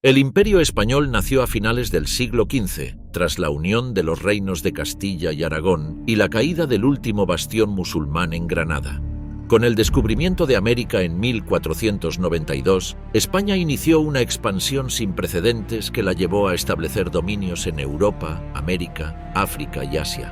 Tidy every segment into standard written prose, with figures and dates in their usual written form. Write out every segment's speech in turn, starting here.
El Imperio español nació a finales del siglo XV, tras la unión de los reinos de Castilla y Aragón y la caída del último bastión musulmán en Granada. Con el descubrimiento de América en 1492, España inició una expansión sin precedentes que la llevó a establecer dominios en Europa, América, África y Asia.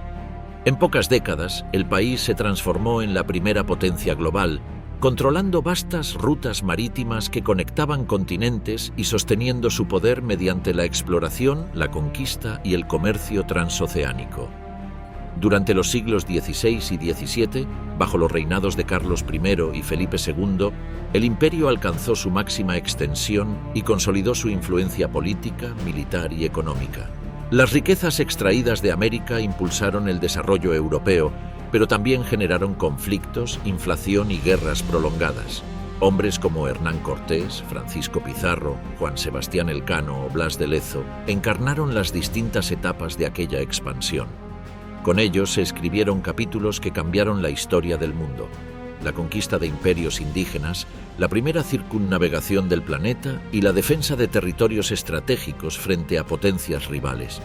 En pocas décadas, el país se transformó en la primera potencia global, controlando vastas rutas marítimas que conectaban continentes y sosteniendo su poder mediante la exploración, la conquista y el comercio transoceánico. Durante los siglos XVI y XVII, bajo los reinados de Carlos I y Felipe II, el imperio alcanzó su máxima extensión y consolidó su influencia política, militar y económica. Las riquezas extraídas de América impulsaron el desarrollo europeo, pero también generaron conflictos, inflación y guerras prolongadas. Hombres como Hernán Cortés, Francisco Pizarro, Juan Sebastián Elcano o Blas de Lezo encarnaron las distintas etapas de aquella expansión. Con ellos se escribieron capítulos que cambiaron la historia del mundo: la conquista de imperios indígenas, la primera circunnavegación del planeta y la defensa de territorios estratégicos frente a potencias rivales.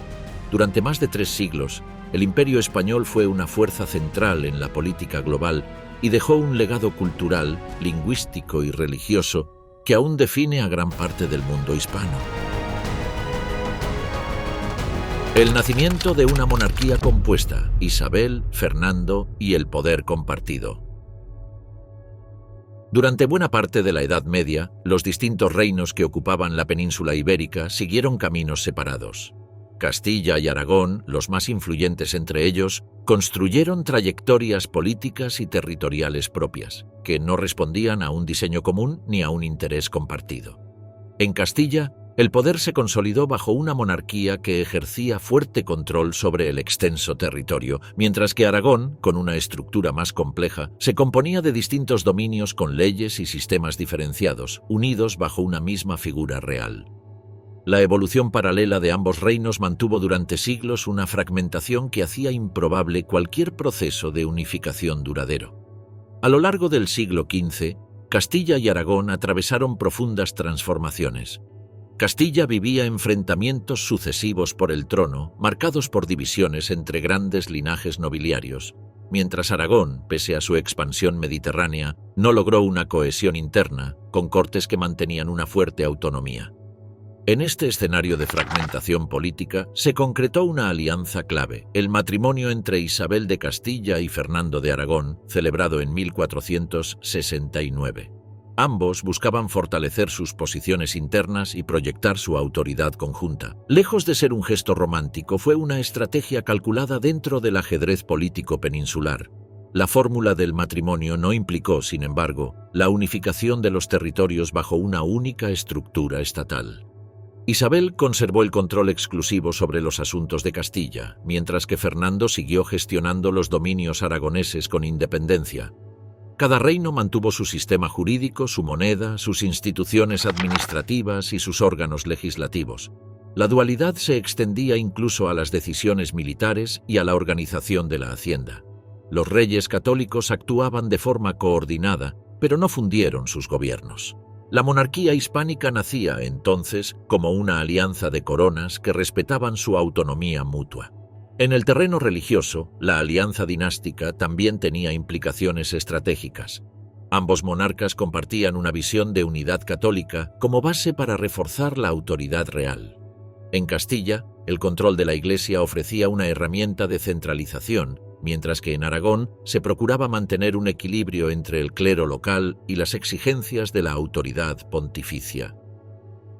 Durante más de 3 siglos, el Imperio español fue una fuerza central en la política global y dejó un legado cultural, lingüístico y religioso que aún define a gran parte del mundo hispano. El nacimiento de una monarquía compuesta: Isabel, Fernando y el poder compartido. Durante buena parte de la Edad Media, los distintos reinos que ocupaban la península ibérica siguieron caminos separados. Castilla y Aragón, los más influyentes entre ellos, construyeron trayectorias políticas y territoriales propias, que no respondían a un diseño común ni a un interés compartido. En Castilla, el poder se consolidó bajo una monarquía que ejercía fuerte control sobre el extenso territorio, mientras que Aragón, con una estructura más compleja, se componía de distintos dominios con leyes y sistemas diferenciados, unidos bajo una misma figura real. La evolución paralela de ambos reinos mantuvo durante siglos una fragmentación que hacía improbable cualquier proceso de unificación duradero. A lo largo del siglo XV, Castilla y Aragón atravesaron profundas transformaciones. Castilla vivía enfrentamientos sucesivos por el trono, marcados por divisiones entre grandes linajes nobiliarios, mientras Aragón, pese a su expansión mediterránea, no logró una cohesión interna, con cortes que mantenían una fuerte autonomía. En este escenario de fragmentación política se concretó una alianza clave: el matrimonio entre Isabel de Castilla y Fernando de Aragón, celebrado en 1469. Ambos buscaban fortalecer sus posiciones internas y proyectar su autoridad conjunta. Lejos de ser un gesto romántico, fue una estrategia calculada dentro del ajedrez político peninsular. La fórmula del matrimonio no implicó, sin embargo, la unificación de los territorios bajo una única estructura estatal. Isabel conservó el control exclusivo sobre los asuntos de Castilla, mientras que Fernando siguió gestionando los dominios aragoneses con independencia. Cada reino mantuvo su sistema jurídico, su moneda, sus instituciones administrativas y sus órganos legislativos. La dualidad se extendía incluso a las decisiones militares y a la organización de la hacienda. Los reyes católicos actuaban de forma coordinada, pero no fundieron sus gobiernos. La monarquía hispánica nacía, entonces, como una alianza de coronas que respetaban su autonomía mutua. En el terreno religioso, la alianza dinástica también tenía implicaciones estratégicas. Ambos monarcas compartían una visión de unidad católica como base para reforzar la autoridad real. En Castilla, el control de la Iglesia ofrecía una herramienta de centralización, mientras que en Aragón se procuraba mantener un equilibrio entre el clero local y las exigencias de la autoridad pontificia.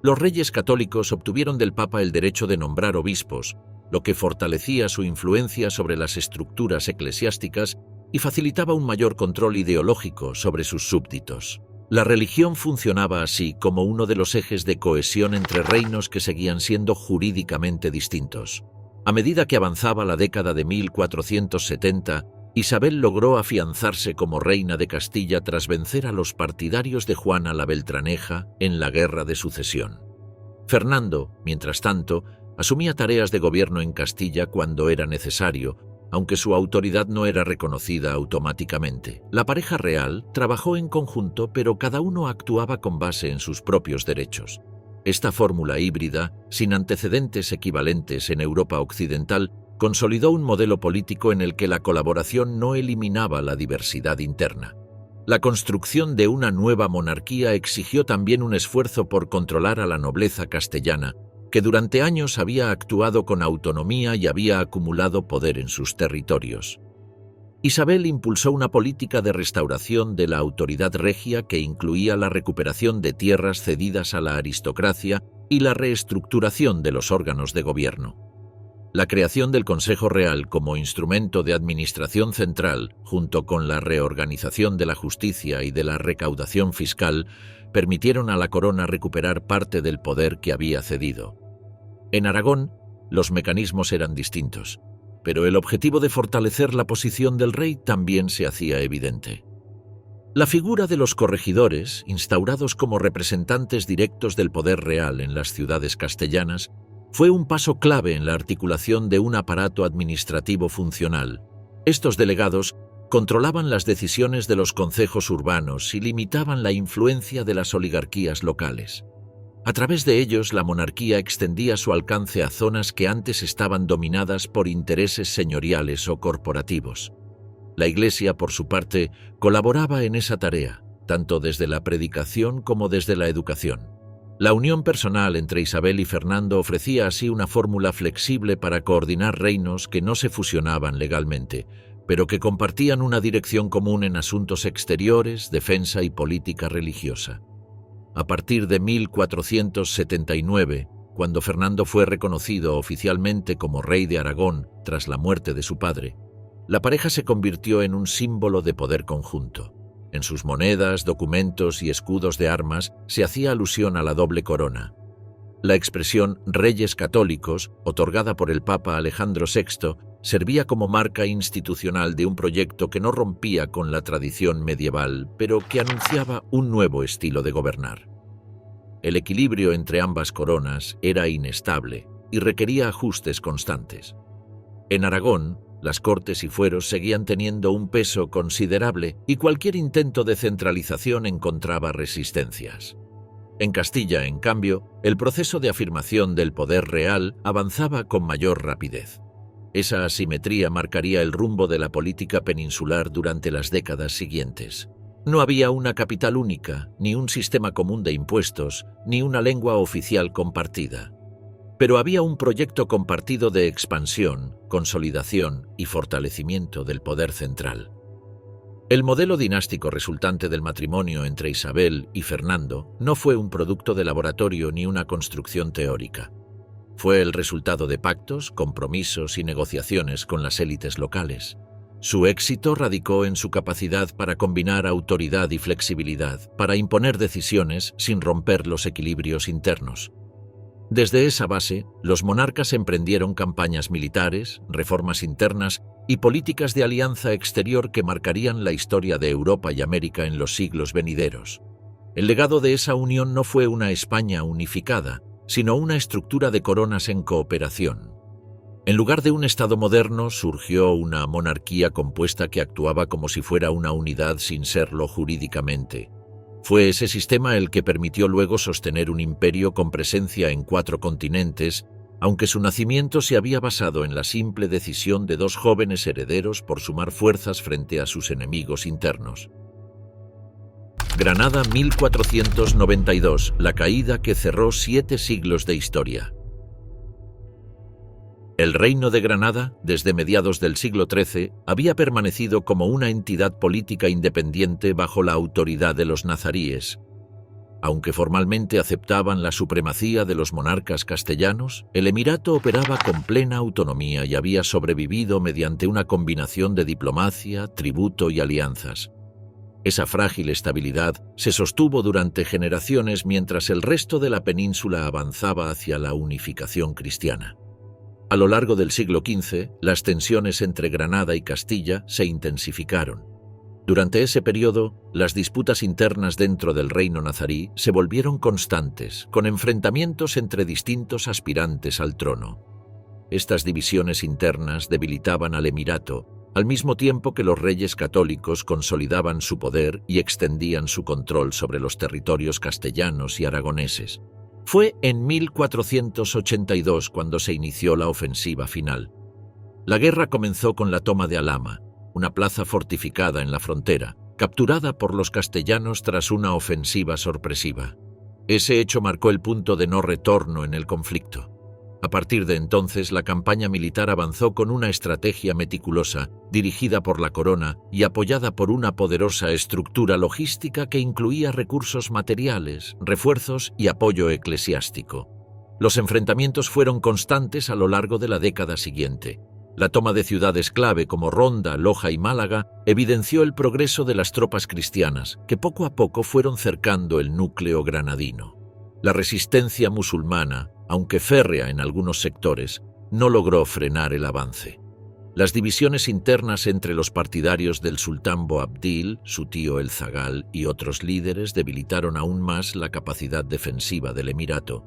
Los reyes católicos obtuvieron del Papa el derecho de nombrar obispos, lo que fortalecía su influencia sobre las estructuras eclesiásticas y facilitaba un mayor control ideológico sobre sus súbditos. La religión funcionaba así como uno de los ejes de cohesión entre reinos que seguían siendo jurídicamente distintos. A medida que avanzaba la década de 1470, Isabel logró afianzarse como reina de Castilla tras vencer a los partidarios de Juana la Beltraneja en la Guerra de Sucesión. Fernando, mientras tanto, asumía tareas de gobierno en Castilla cuando era necesario, aunque su autoridad no era reconocida automáticamente. La pareja real trabajó en conjunto, pero cada uno actuaba con base en sus propios derechos. Esta fórmula híbrida, sin antecedentes equivalentes en Europa occidental, consolidó un modelo político en el que la colaboración no eliminaba la diversidad interna. La construcción de una nueva monarquía exigió también un esfuerzo por controlar a la nobleza castellana, que durante años había actuado con autonomía y había acumulado poder en sus territorios. Isabel impulsó una política de restauración de la autoridad regia que incluía la recuperación de tierras cedidas a la aristocracia y la reestructuración de los órganos de gobierno. La creación del Consejo Real como instrumento de administración central, junto con la reorganización de la justicia y de la recaudación fiscal, permitieron a la corona recuperar parte del poder que había cedido. En Aragón, los mecanismos eran distintos, pero el objetivo de fortalecer la posición del rey también se hacía evidente. La figura de los corregidores, instaurados como representantes directos del poder real en las ciudades castellanas, fue un paso clave en la articulación de un aparato administrativo funcional. Estos delegados controlaban las decisiones de los concejos urbanos y limitaban la influencia de las oligarquías locales. A través de ellos, la monarquía extendía su alcance a zonas que antes estaban dominadas por intereses señoriales o corporativos. La Iglesia, por su parte, colaboraba en esa tarea, tanto desde la predicación como desde la educación. La unión personal entre Isabel y Fernando ofrecía así una fórmula flexible para coordinar reinos que no se fusionaban legalmente, pero que compartían una dirección común en asuntos exteriores, defensa y política religiosa. A partir de 1479, cuando Fernando fue reconocido oficialmente como rey de Aragón tras la muerte de su padre, la pareja se convirtió en un símbolo de poder conjunto. En sus monedas, documentos y escudos de armas se hacía alusión a la doble corona. La expresión «Reyes Católicos», otorgada por el Papa Alejandro VI, servía como marca institucional de un proyecto que no rompía con la tradición medieval, pero que anunciaba un nuevo estilo de gobernar. El equilibrio entre ambas coronas era inestable y requería ajustes constantes. En Aragón, las cortes y fueros seguían teniendo un peso considerable y cualquier intento de centralización encontraba resistencias. En Castilla, en cambio, el proceso de afirmación del poder real avanzaba con mayor rapidez. Esa asimetría marcaría el rumbo de la política peninsular durante las décadas siguientes. No había una capital única, ni un sistema común de impuestos, ni una lengua oficial compartida. Pero había un proyecto compartido de expansión, consolidación y fortalecimiento del poder central. El modelo dinástico resultante del matrimonio entre Isabel y Fernando no fue un producto de laboratorio ni una construcción teórica. Fue el resultado de pactos, compromisos y negociaciones con las élites locales. Su éxito radicó en su capacidad para combinar autoridad y flexibilidad, para imponer decisiones sin romper los equilibrios internos. Desde esa base, los monarcas emprendieron campañas militares, reformas internas y políticas de alianza exterior que marcarían la historia de Europa y América en los siglos venideros. El legado de esa unión no fue una España unificada, sino una estructura de coronas en cooperación. En lugar de un Estado moderno, surgió una monarquía compuesta que actuaba como si fuera una unidad sin serlo jurídicamente. Fue ese sistema el que permitió luego sostener un imperio con presencia en 4 continentes, aunque su nacimiento se había basado en la simple decisión de 2 jóvenes herederos por sumar fuerzas frente a sus enemigos internos. Granada 1492, la caída que cerró 7 siglos de historia. El Reino de Granada, desde mediados del siglo XIII, había permanecido como una entidad política independiente bajo la autoridad de los nazaríes. Aunque formalmente aceptaban la supremacía de los monarcas castellanos, el emirato operaba con plena autonomía y había sobrevivido mediante una combinación de diplomacia, tributo y alianzas. Esa frágil estabilidad se sostuvo durante generaciones mientras el resto de la península avanzaba hacia la unificación cristiana. A lo largo del siglo XV, las tensiones entre Granada y Castilla se intensificaron. Durante ese periodo, las disputas internas dentro del reino nazarí se volvieron constantes, con enfrentamientos entre distintos aspirantes al trono. Estas divisiones internas debilitaban al emirato, al mismo tiempo que los reyes católicos consolidaban su poder y extendían su control sobre los territorios castellanos y aragoneses. Fue en 1482 cuando se inició la ofensiva final. La guerra comenzó con la toma de Alhama, una plaza fortificada en la frontera, capturada por los castellanos tras una ofensiva sorpresiva. Ese hecho marcó el punto de no retorno en el conflicto. A partir de entonces, la campaña militar avanzó con una estrategia meticulosa, dirigida por la corona y apoyada por una poderosa estructura logística que incluía recursos materiales, refuerzos y apoyo eclesiástico. Los enfrentamientos fueron constantes a lo largo de la década siguiente. La toma de ciudades clave como Ronda, Loja y Málaga evidenció el progreso de las tropas cristianas, que poco a poco fueron cercando el núcleo granadino. La resistencia musulmana, aunque férrea en algunos sectores, no logró frenar el avance. Las divisiones internas entre los partidarios del sultán Boabdil, su tío el Zagal y otros líderes debilitaron aún más la capacidad defensiva del emirato.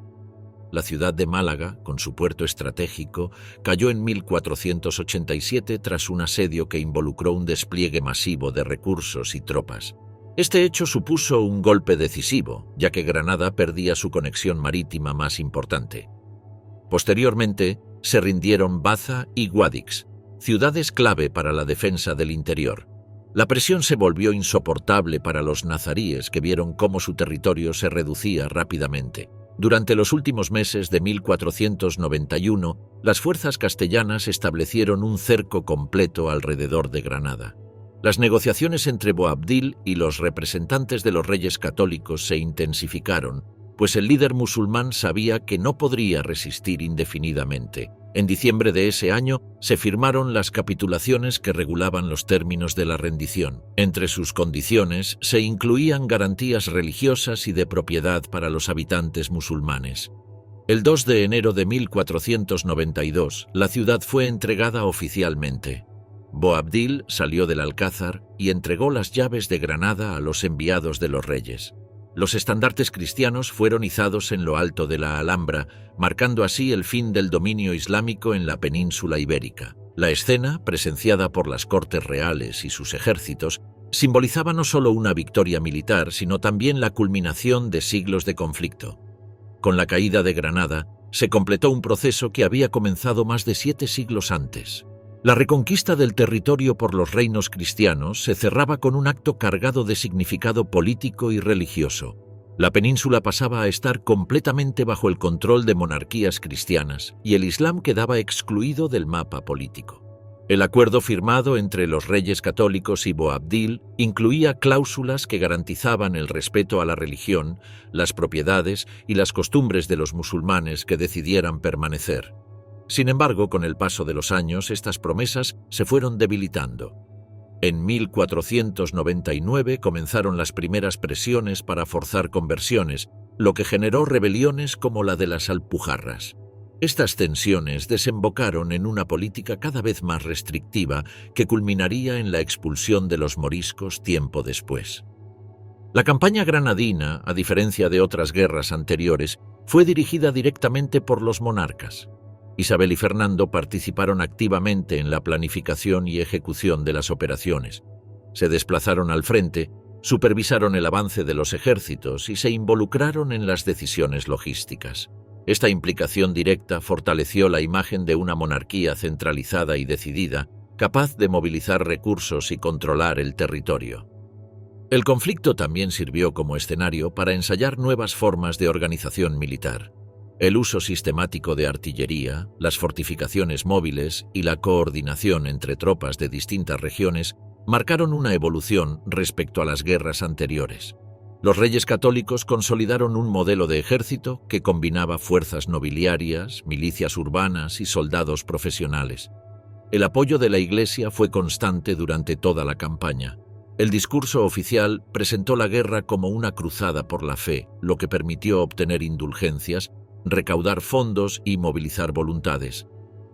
La ciudad de Málaga, con su puerto estratégico, cayó en 1487 tras un asedio que involucró un despliegue masivo de recursos y tropas. Este hecho supuso un golpe decisivo, ya que Granada perdía su conexión marítima más importante. Posteriormente, se rindieron Baza y Guadix, ciudades clave para la defensa del interior. La presión se volvió insoportable para los nazaríes, que vieron cómo su territorio se reducía rápidamente. Durante los últimos meses de 1491, las fuerzas castellanas establecieron un cerco completo alrededor de Granada. Las negociaciones entre Boabdil y los representantes de los reyes católicos se intensificaron, pues el líder musulmán sabía que no podría resistir indefinidamente. En diciembre de ese año se firmaron las capitulaciones que regulaban los términos de la rendición. Entre sus condiciones se incluían garantías religiosas y de propiedad para los habitantes musulmanes. El 2 de enero de 1492, la ciudad fue entregada oficialmente. Boabdil salió del Alcázar y entregó las llaves de Granada a los enviados de los reyes. Los estandartes cristianos fueron izados en lo alto de la Alhambra, marcando así el fin del dominio islámico en la península ibérica. La escena, presenciada por las cortes reales y sus ejércitos, simbolizaba no solo una victoria militar, sino también la culminación de siglos de conflicto. Con la caída de Granada, se completó un proceso que había comenzado más de 7 siglos antes. La reconquista del territorio por los reinos cristianos se cerraba con un acto cargado de significado político y religioso. La península pasaba a estar completamente bajo el control de monarquías cristianas y el Islam quedaba excluido del mapa político. El acuerdo firmado entre los reyes católicos y Boabdil incluía cláusulas que garantizaban el respeto a la religión, las propiedades y las costumbres de los musulmanes que decidieran permanecer. Sin embargo, con el paso de los años, estas promesas se fueron debilitando. En 1499 comenzaron las primeras presiones para forzar conversiones, lo que generó rebeliones como la de las Alpujarras. Estas tensiones desembocaron en una política cada vez más restrictiva que culminaría en la expulsión de los moriscos tiempo después. La campaña granadina, a diferencia de otras guerras anteriores, fue dirigida directamente por los monarcas. Isabel y Fernando participaron activamente en la planificación y ejecución de las operaciones. Se desplazaron al frente, supervisaron el avance de los ejércitos y se involucraron en las decisiones logísticas. Esta implicación directa fortaleció la imagen de una monarquía centralizada y decidida, capaz de movilizar recursos y controlar el territorio. El conflicto también sirvió como escenario para ensayar nuevas formas de organización militar. El uso sistemático de artillería, las fortificaciones móviles y la coordinación entre tropas de distintas regiones marcaron una evolución respecto a las guerras anteriores. Los reyes católicos consolidaron un modelo de ejército que combinaba fuerzas nobiliarias, milicias urbanas y soldados profesionales. El apoyo de la Iglesia fue constante durante toda la campaña. El discurso oficial presentó la guerra como una cruzada por la fe, lo que permitió obtener indulgencias, recaudar fondos y movilizar voluntades.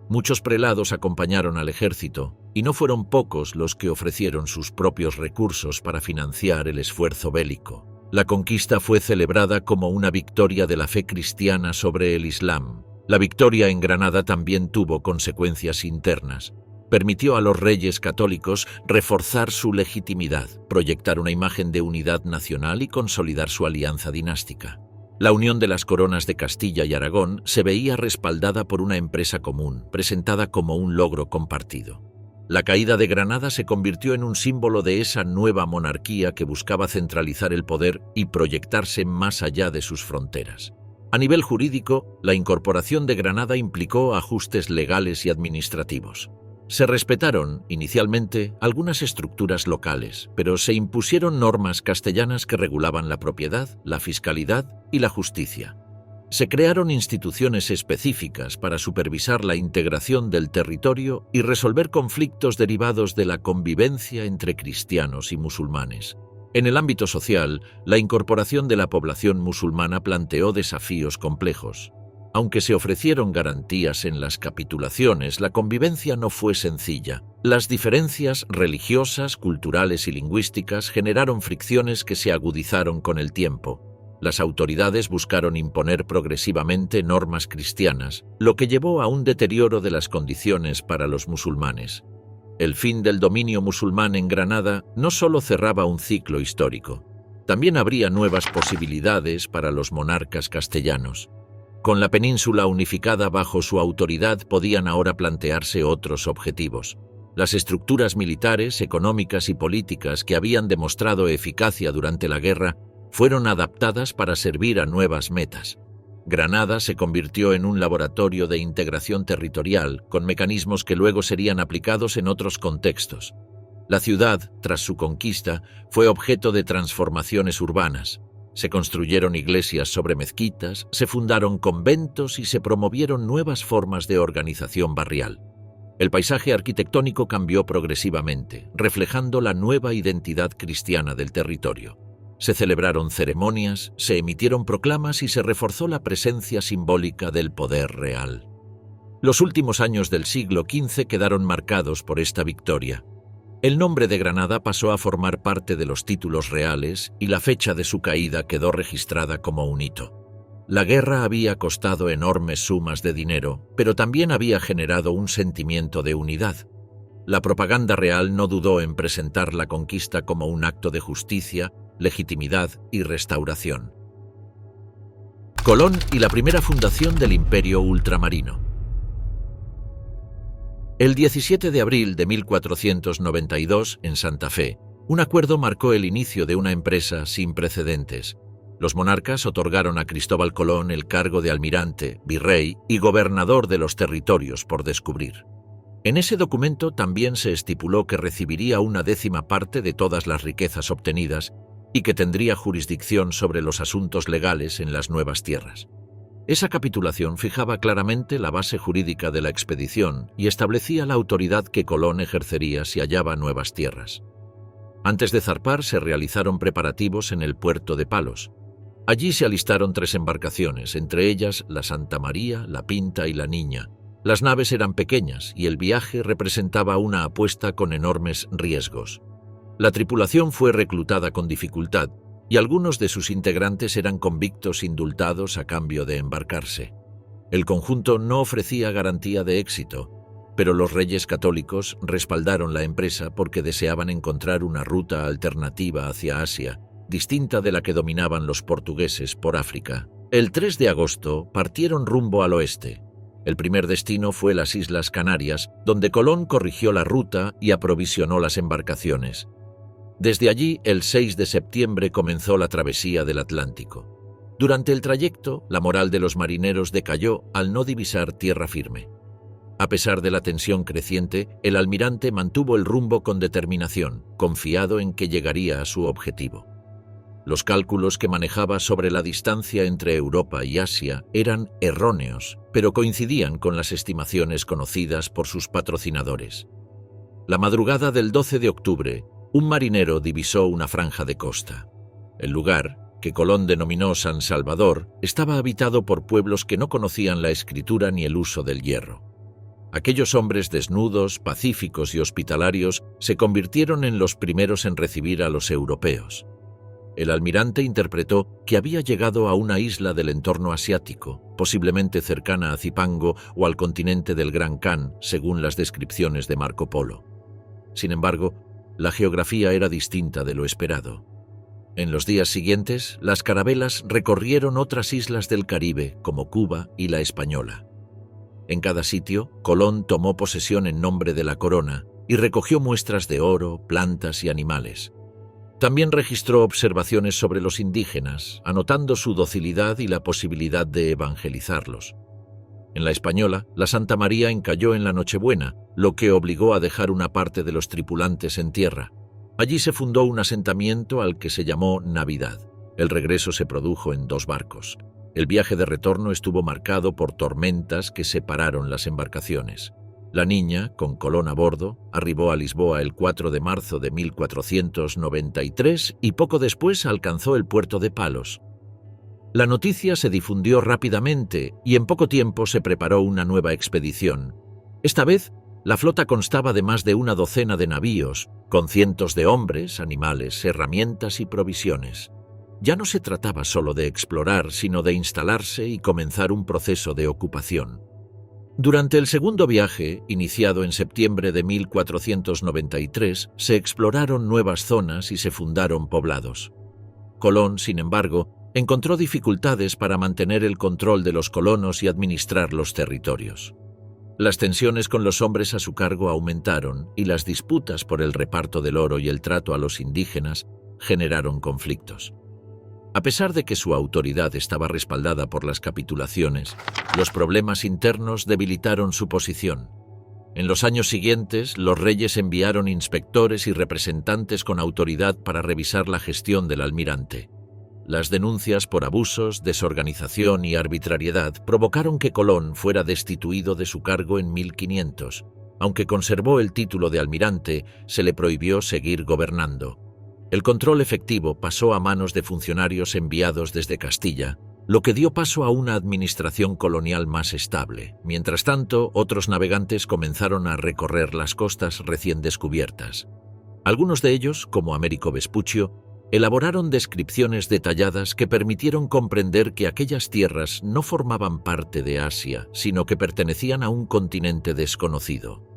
Muchos prelados acompañaron al ejército, y no fueron pocos los que ofrecieron sus propios recursos para financiar el esfuerzo bélico. La conquista fue celebrada como una victoria de la fe cristiana sobre el Islam. La victoria en Granada también tuvo consecuencias internas. Permitió a los reyes católicos reforzar su legitimidad, proyectar una imagen de unidad nacional y consolidar su alianza dinástica. La unión de las coronas de Castilla y Aragón se veía respaldada por una empresa común, presentada como un logro compartido. La caída de Granada se convirtió en un símbolo de esa nueva monarquía que buscaba centralizar el poder y proyectarse más allá de sus fronteras. A nivel jurídico, la incorporación de Granada implicó ajustes legales y administrativos. Se respetaron, inicialmente, algunas estructuras locales, pero se impusieron normas castellanas que regulaban la propiedad, la fiscalidad y la justicia. Se crearon instituciones específicas para supervisar la integración del territorio y resolver conflictos derivados de la convivencia entre cristianos y musulmanes. En el ámbito social, la incorporación de la población musulmana planteó desafíos complejos. Aunque se ofrecieron garantías en las capitulaciones, la convivencia no fue sencilla. Las diferencias religiosas, culturales y lingüísticas generaron fricciones que se agudizaron con el tiempo. Las autoridades buscaron imponer progresivamente normas cristianas, lo que llevó a un deterioro de las condiciones para los musulmanes. El fin del dominio musulmán en Granada no solo cerraba un ciclo histórico, también abría nuevas posibilidades para los monarcas castellanos. Con la península unificada bajo su autoridad podían ahora plantearse otros objetivos. Las estructuras militares, económicas y políticas que habían demostrado eficacia durante la guerra fueron adaptadas para servir a nuevas metas. Granada se convirtió en un laboratorio de integración territorial, con mecanismos que luego serían aplicados en otros contextos. La ciudad, tras su conquista, fue objeto de transformaciones urbanas. Se construyeron iglesias sobre mezquitas, se fundaron conventos y se promovieron nuevas formas de organización barrial. El paisaje arquitectónico cambió progresivamente, reflejando la nueva identidad cristiana del territorio. Se celebraron ceremonias, se emitieron proclamas y se reforzó la presencia simbólica del poder real. Los últimos años del siglo XV quedaron marcados por esta victoria. El nombre de Granada pasó a formar parte de los títulos reales y la fecha de su caída quedó registrada como un hito. La guerra había costado enormes sumas de dinero, pero también había generado un sentimiento de unidad. La propaganda real no dudó en presentar la conquista como un acto de justicia, legitimidad y restauración. Colón y la primera fundación del Imperio Ultramarino. El 17 de abril de 1492, en Santa Fe, un acuerdo marcó el inicio de una empresa sin precedentes. Los monarcas otorgaron a Cristóbal Colón el cargo de almirante, virrey y gobernador de los territorios por descubrir. En ese documento también se estipuló que recibiría una décima parte de todas las riquezas obtenidas y que tendría jurisdicción sobre los asuntos legales en las nuevas tierras. Esa capitulación fijaba claramente la base jurídica de la expedición y establecía la autoridad que Colón ejercería si hallaba nuevas tierras. Antes de zarpar se realizaron preparativos en el puerto de Palos. Allí se alistaron 3 embarcaciones, entre ellas la Santa María, la Pinta y la Niña. Las naves eran pequeñas y el viaje representaba una apuesta con enormes riesgos. La tripulación fue reclutada con dificultad y algunos de sus integrantes eran convictos indultados a cambio de embarcarse. El conjunto no ofrecía garantía de éxito, pero los reyes católicos respaldaron la empresa porque deseaban encontrar una ruta alternativa hacia Asia, distinta de la que dominaban los portugueses por África. El 3 de agosto partieron rumbo al oeste. El primer destino fue las Islas Canarias, donde Colón corrigió la ruta y aprovisionó las embarcaciones. Desde allí, el 6 de septiembre comenzó la travesía del Atlántico. Durante el trayecto, la moral de los marineros decayó al no divisar tierra firme. A pesar de la tensión creciente, el almirante mantuvo el rumbo con determinación, confiado en que llegaría a su objetivo. Los cálculos que manejaba sobre la distancia entre Europa y Asia eran erróneos, pero coincidían con las estimaciones conocidas por sus patrocinadores. La madrugada del 12 de octubre, un marinero divisó una franja de costa. El lugar, que Colón denominó San Salvador, estaba habitado por pueblos que no conocían la escritura ni el uso del hierro. Aquellos hombres desnudos, pacíficos y hospitalarios se convirtieron en los primeros en recibir a los europeos. El almirante interpretó que había llegado a una isla del entorno asiático, posiblemente cercana a Zipango o al continente del Gran Khan, según las descripciones de Marco Polo. Sin embargo, la geografía era distinta de lo esperado. En los días siguientes, las carabelas recorrieron otras islas del Caribe, como Cuba y La Española. En cada sitio, Colón tomó posesión en nombre de la corona y recogió muestras de oro, plantas y animales. También registró observaciones sobre los indígenas, anotando su docilidad y la posibilidad de evangelizarlos. En La Española, la Santa María encalló en la Nochebuena, lo que obligó a dejar una parte de los tripulantes en tierra. Allí se fundó un asentamiento al que se llamó Navidad. El regreso se produjo en 2 barcos. El viaje de retorno estuvo marcado por tormentas que separaron las embarcaciones. La niña, con Colón a bordo, arribó a Lisboa el 4 de marzo de 1493 y poco después alcanzó el puerto de Palos. La noticia se difundió rápidamente y en poco tiempo se preparó una nueva expedición. Esta vez, la flota constaba de más de una docena de navíos, con cientos de hombres, animales, herramientas y provisiones. Ya no se trataba solo de explorar, sino de instalarse y comenzar un proceso de ocupación. Durante el segundo viaje, iniciado en septiembre de 1493, se exploraron nuevas zonas y se fundaron poblados. Colón, sin embargo, encontró dificultades para mantener el control de los colonos y administrar los territorios. Las tensiones con los hombres a su cargo aumentaron y las disputas por el reparto del oro y el trato a los indígenas generaron conflictos. A pesar de que su autoridad estaba respaldada por las capitulaciones, los problemas internos debilitaron su posición. En los años siguientes, los reyes enviaron inspectores y representantes con autoridad para revisar la gestión del almirante. Las denuncias por abusos, desorganización y arbitrariedad provocaron que Colón fuera destituido de su cargo en 1500. Aunque conservó el título de almirante, se le prohibió seguir gobernando. El control efectivo pasó a manos de funcionarios enviados desde Castilla, lo que dio paso a una administración colonial más estable. Mientras tanto, otros navegantes comenzaron a recorrer las costas recién descubiertas. Algunos de ellos, como Américo Vespuccio, elaboraron descripciones detalladas que permitieron comprender que aquellas tierras no formaban parte de Asia, sino que pertenecían a un continente desconocido.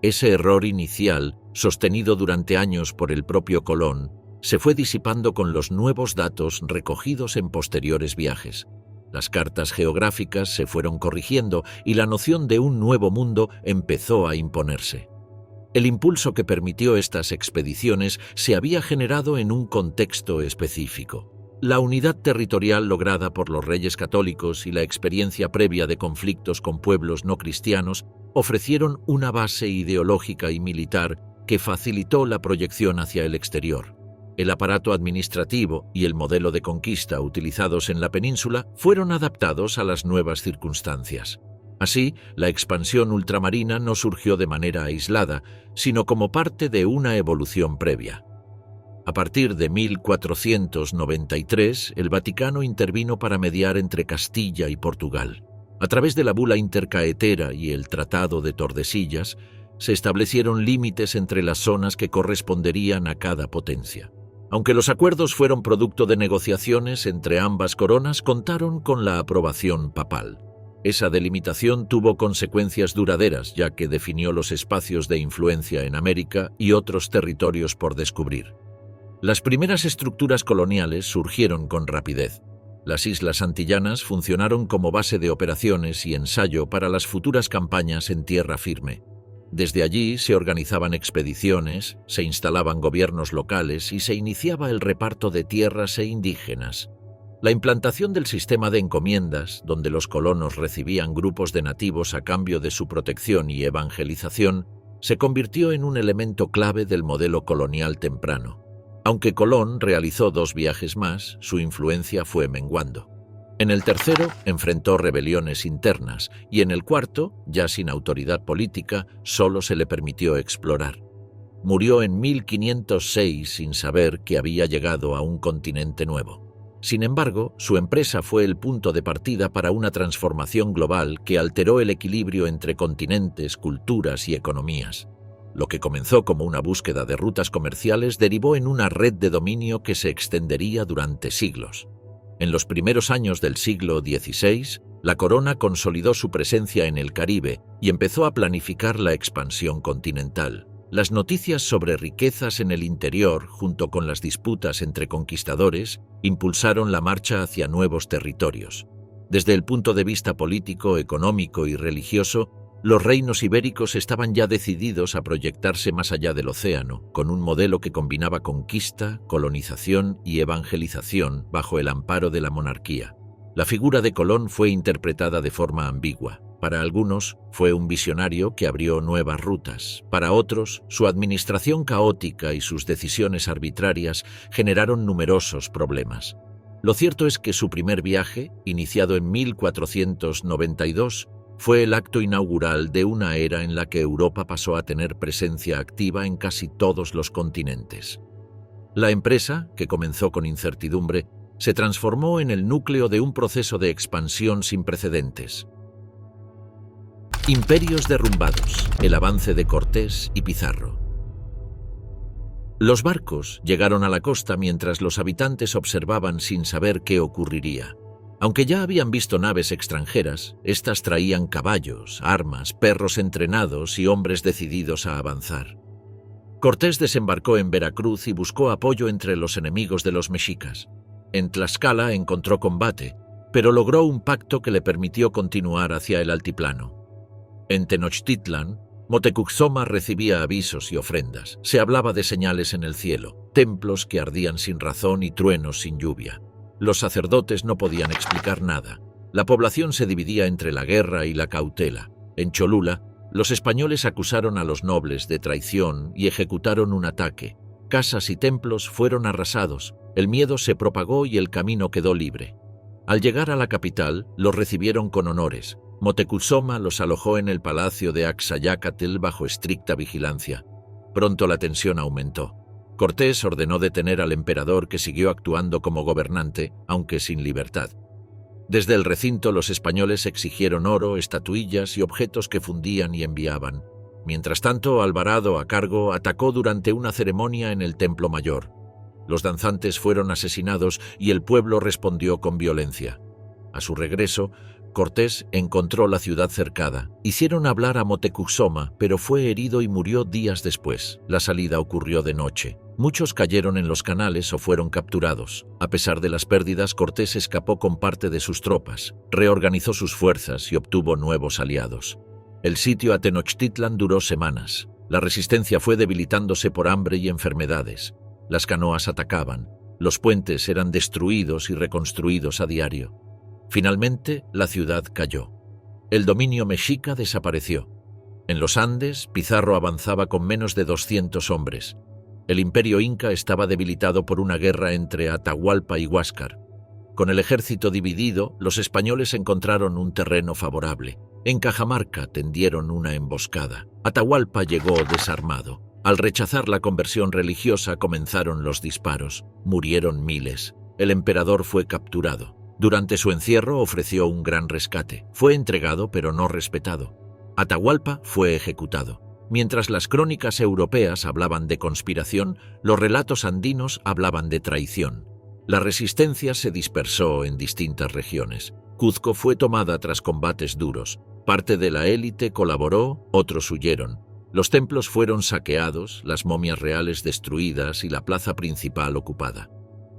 Ese error inicial, sostenido durante años por el propio Colón, se fue disipando con los nuevos datos recogidos en posteriores viajes. Las cartas geográficas se fueron corrigiendo y la noción de un nuevo mundo empezó a imponerse. El impulso que permitió estas expediciones se había generado en un contexto específico. La unidad territorial lograda por los reyes católicos y la experiencia previa de conflictos con pueblos no cristianos ofrecieron una base ideológica y militar que facilitó la proyección hacia el exterior. El aparato administrativo y el modelo de conquista utilizados en la península fueron adaptados a las nuevas circunstancias. Así, la expansión ultramarina no surgió de manera aislada, sino como parte de una evolución previa. A partir de 1493, el Vaticano intervino para mediar entre Castilla y Portugal. A través de la bula intercaetera y el Tratado de Tordesillas, se establecieron límites entre las zonas que corresponderían a cada potencia. Aunque los acuerdos fueron producto de negociaciones entre ambas coronas, contaron con la aprobación papal. Esa delimitación tuvo consecuencias duraderas, ya que definió los espacios de influencia en América y otros territorios por descubrir. Las primeras estructuras coloniales surgieron con rapidez. Las islas antillanas funcionaron como base de operaciones y ensayo para las futuras campañas en tierra firme. Desde allí se organizaban expediciones, se instalaban gobiernos locales y se iniciaba el reparto de tierras e indígenas. La implantación del sistema de encomiendas, donde los colonos recibían grupos de nativos a cambio de su protección y evangelización, se convirtió en un elemento clave del modelo colonial temprano. Aunque Colón realizó 2 viajes más, su influencia fue menguando. En el tercero, enfrentó rebeliones internas y en el cuarto, ya sin autoridad política, solo se le permitió explorar. Murió en 1506 sin saber que había llegado a un continente nuevo. Sin embargo, su empresa fue el punto de partida para una transformación global que alteró el equilibrio entre continentes, culturas y economías. Lo que comenzó como una búsqueda de rutas comerciales derivó en una red de dominio que se extendería durante siglos. En los primeros años del siglo XVI, la corona consolidó su presencia en el Caribe y empezó a planificar la expansión continental. Las noticias sobre riquezas en el interior, junto con las disputas entre conquistadores, impulsaron la marcha hacia nuevos territorios. Desde el punto de vista político, económico y religioso, los reinos ibéricos estaban ya decididos a proyectarse más allá del océano, con un modelo que combinaba conquista, colonización y evangelización bajo el amparo de la monarquía. La figura de Colón fue interpretada de forma ambigua. Para algunos, fue un visionario que abrió nuevas rutas. Para otros, su administración caótica y sus decisiones arbitrarias generaron numerosos problemas. Lo cierto es que su primer viaje, iniciado en 1492, fue el acto inaugural de una era en la que Europa pasó a tener presencia activa en casi todos los continentes. La empresa, que comenzó con incertidumbre, se transformó en el núcleo de un proceso de expansión sin precedentes. Imperios derrumbados, el avance de Cortés y Pizarro. Los barcos llegaron a la costa mientras los habitantes observaban sin saber qué ocurriría. Aunque ya habían visto naves extranjeras, estas traían caballos, armas, perros entrenados y hombres decididos a avanzar. Cortés desembarcó en Veracruz y buscó apoyo entre los enemigos de los mexicas. En Tlaxcala encontró combate, pero logró un pacto que le permitió continuar hacia el altiplano. En Tenochtitlan, Moctezuma recibía avisos y ofrendas. Se hablaba de señales en el cielo, templos que ardían sin razón y truenos sin lluvia. Los sacerdotes no podían explicar nada. La población se dividía entre la guerra y la cautela. En Cholula, los españoles acusaron a los nobles de traición y ejecutaron un ataque. Casas y templos fueron arrasados, el miedo se propagó y el camino quedó libre. Al llegar a la capital, los recibieron con honores. Moctezuma los alojó en el palacio de Axayácatl bajo estricta vigilancia. Pronto la tensión aumentó. Cortés ordenó detener al emperador, que siguió actuando como gobernante, aunque sin libertad. Desde el recinto los españoles exigieron oro, estatuillas y objetos que fundían y enviaban. Mientras tanto, Alvarado, a cargo, atacó durante una ceremonia en el Templo Mayor. Los danzantes fueron asesinados y el pueblo respondió con violencia. A su regreso, Cortés encontró la ciudad cercada. Hicieron hablar a Moctezuma, pero fue herido y murió días después. La salida ocurrió de noche. Muchos cayeron en los canales o fueron capturados. A pesar de las pérdidas, Cortés escapó con parte de sus tropas, reorganizó sus fuerzas y obtuvo nuevos aliados. El sitio a Tenochtitlan duró semanas. La resistencia fue debilitándose por hambre y enfermedades. Las canoas atacaban. Los puentes eran destruidos y reconstruidos a diario. Finalmente, la ciudad cayó. El dominio mexica desapareció. En los Andes, Pizarro avanzaba con menos de 200 hombres. El imperio inca estaba debilitado por una guerra entre Atahualpa y Huáscar. Con el ejército dividido, los españoles encontraron un terreno favorable. En Cajamarca tendieron una emboscada. Atahualpa llegó desarmado. Al rechazar la conversión religiosa, comenzaron los disparos. Murieron miles. El emperador fue capturado. Durante su encierro ofreció un gran rescate. Fue entregado pero no respetado. Atahualpa fue ejecutado. Mientras las crónicas europeas hablaban de conspiración, los relatos andinos hablaban de traición. La resistencia se dispersó en distintas regiones. Cuzco fue tomada tras combates duros. Parte de la élite colaboró, otros huyeron. Los templos fueron saqueados, las momias reales destruidas y la plaza principal ocupada.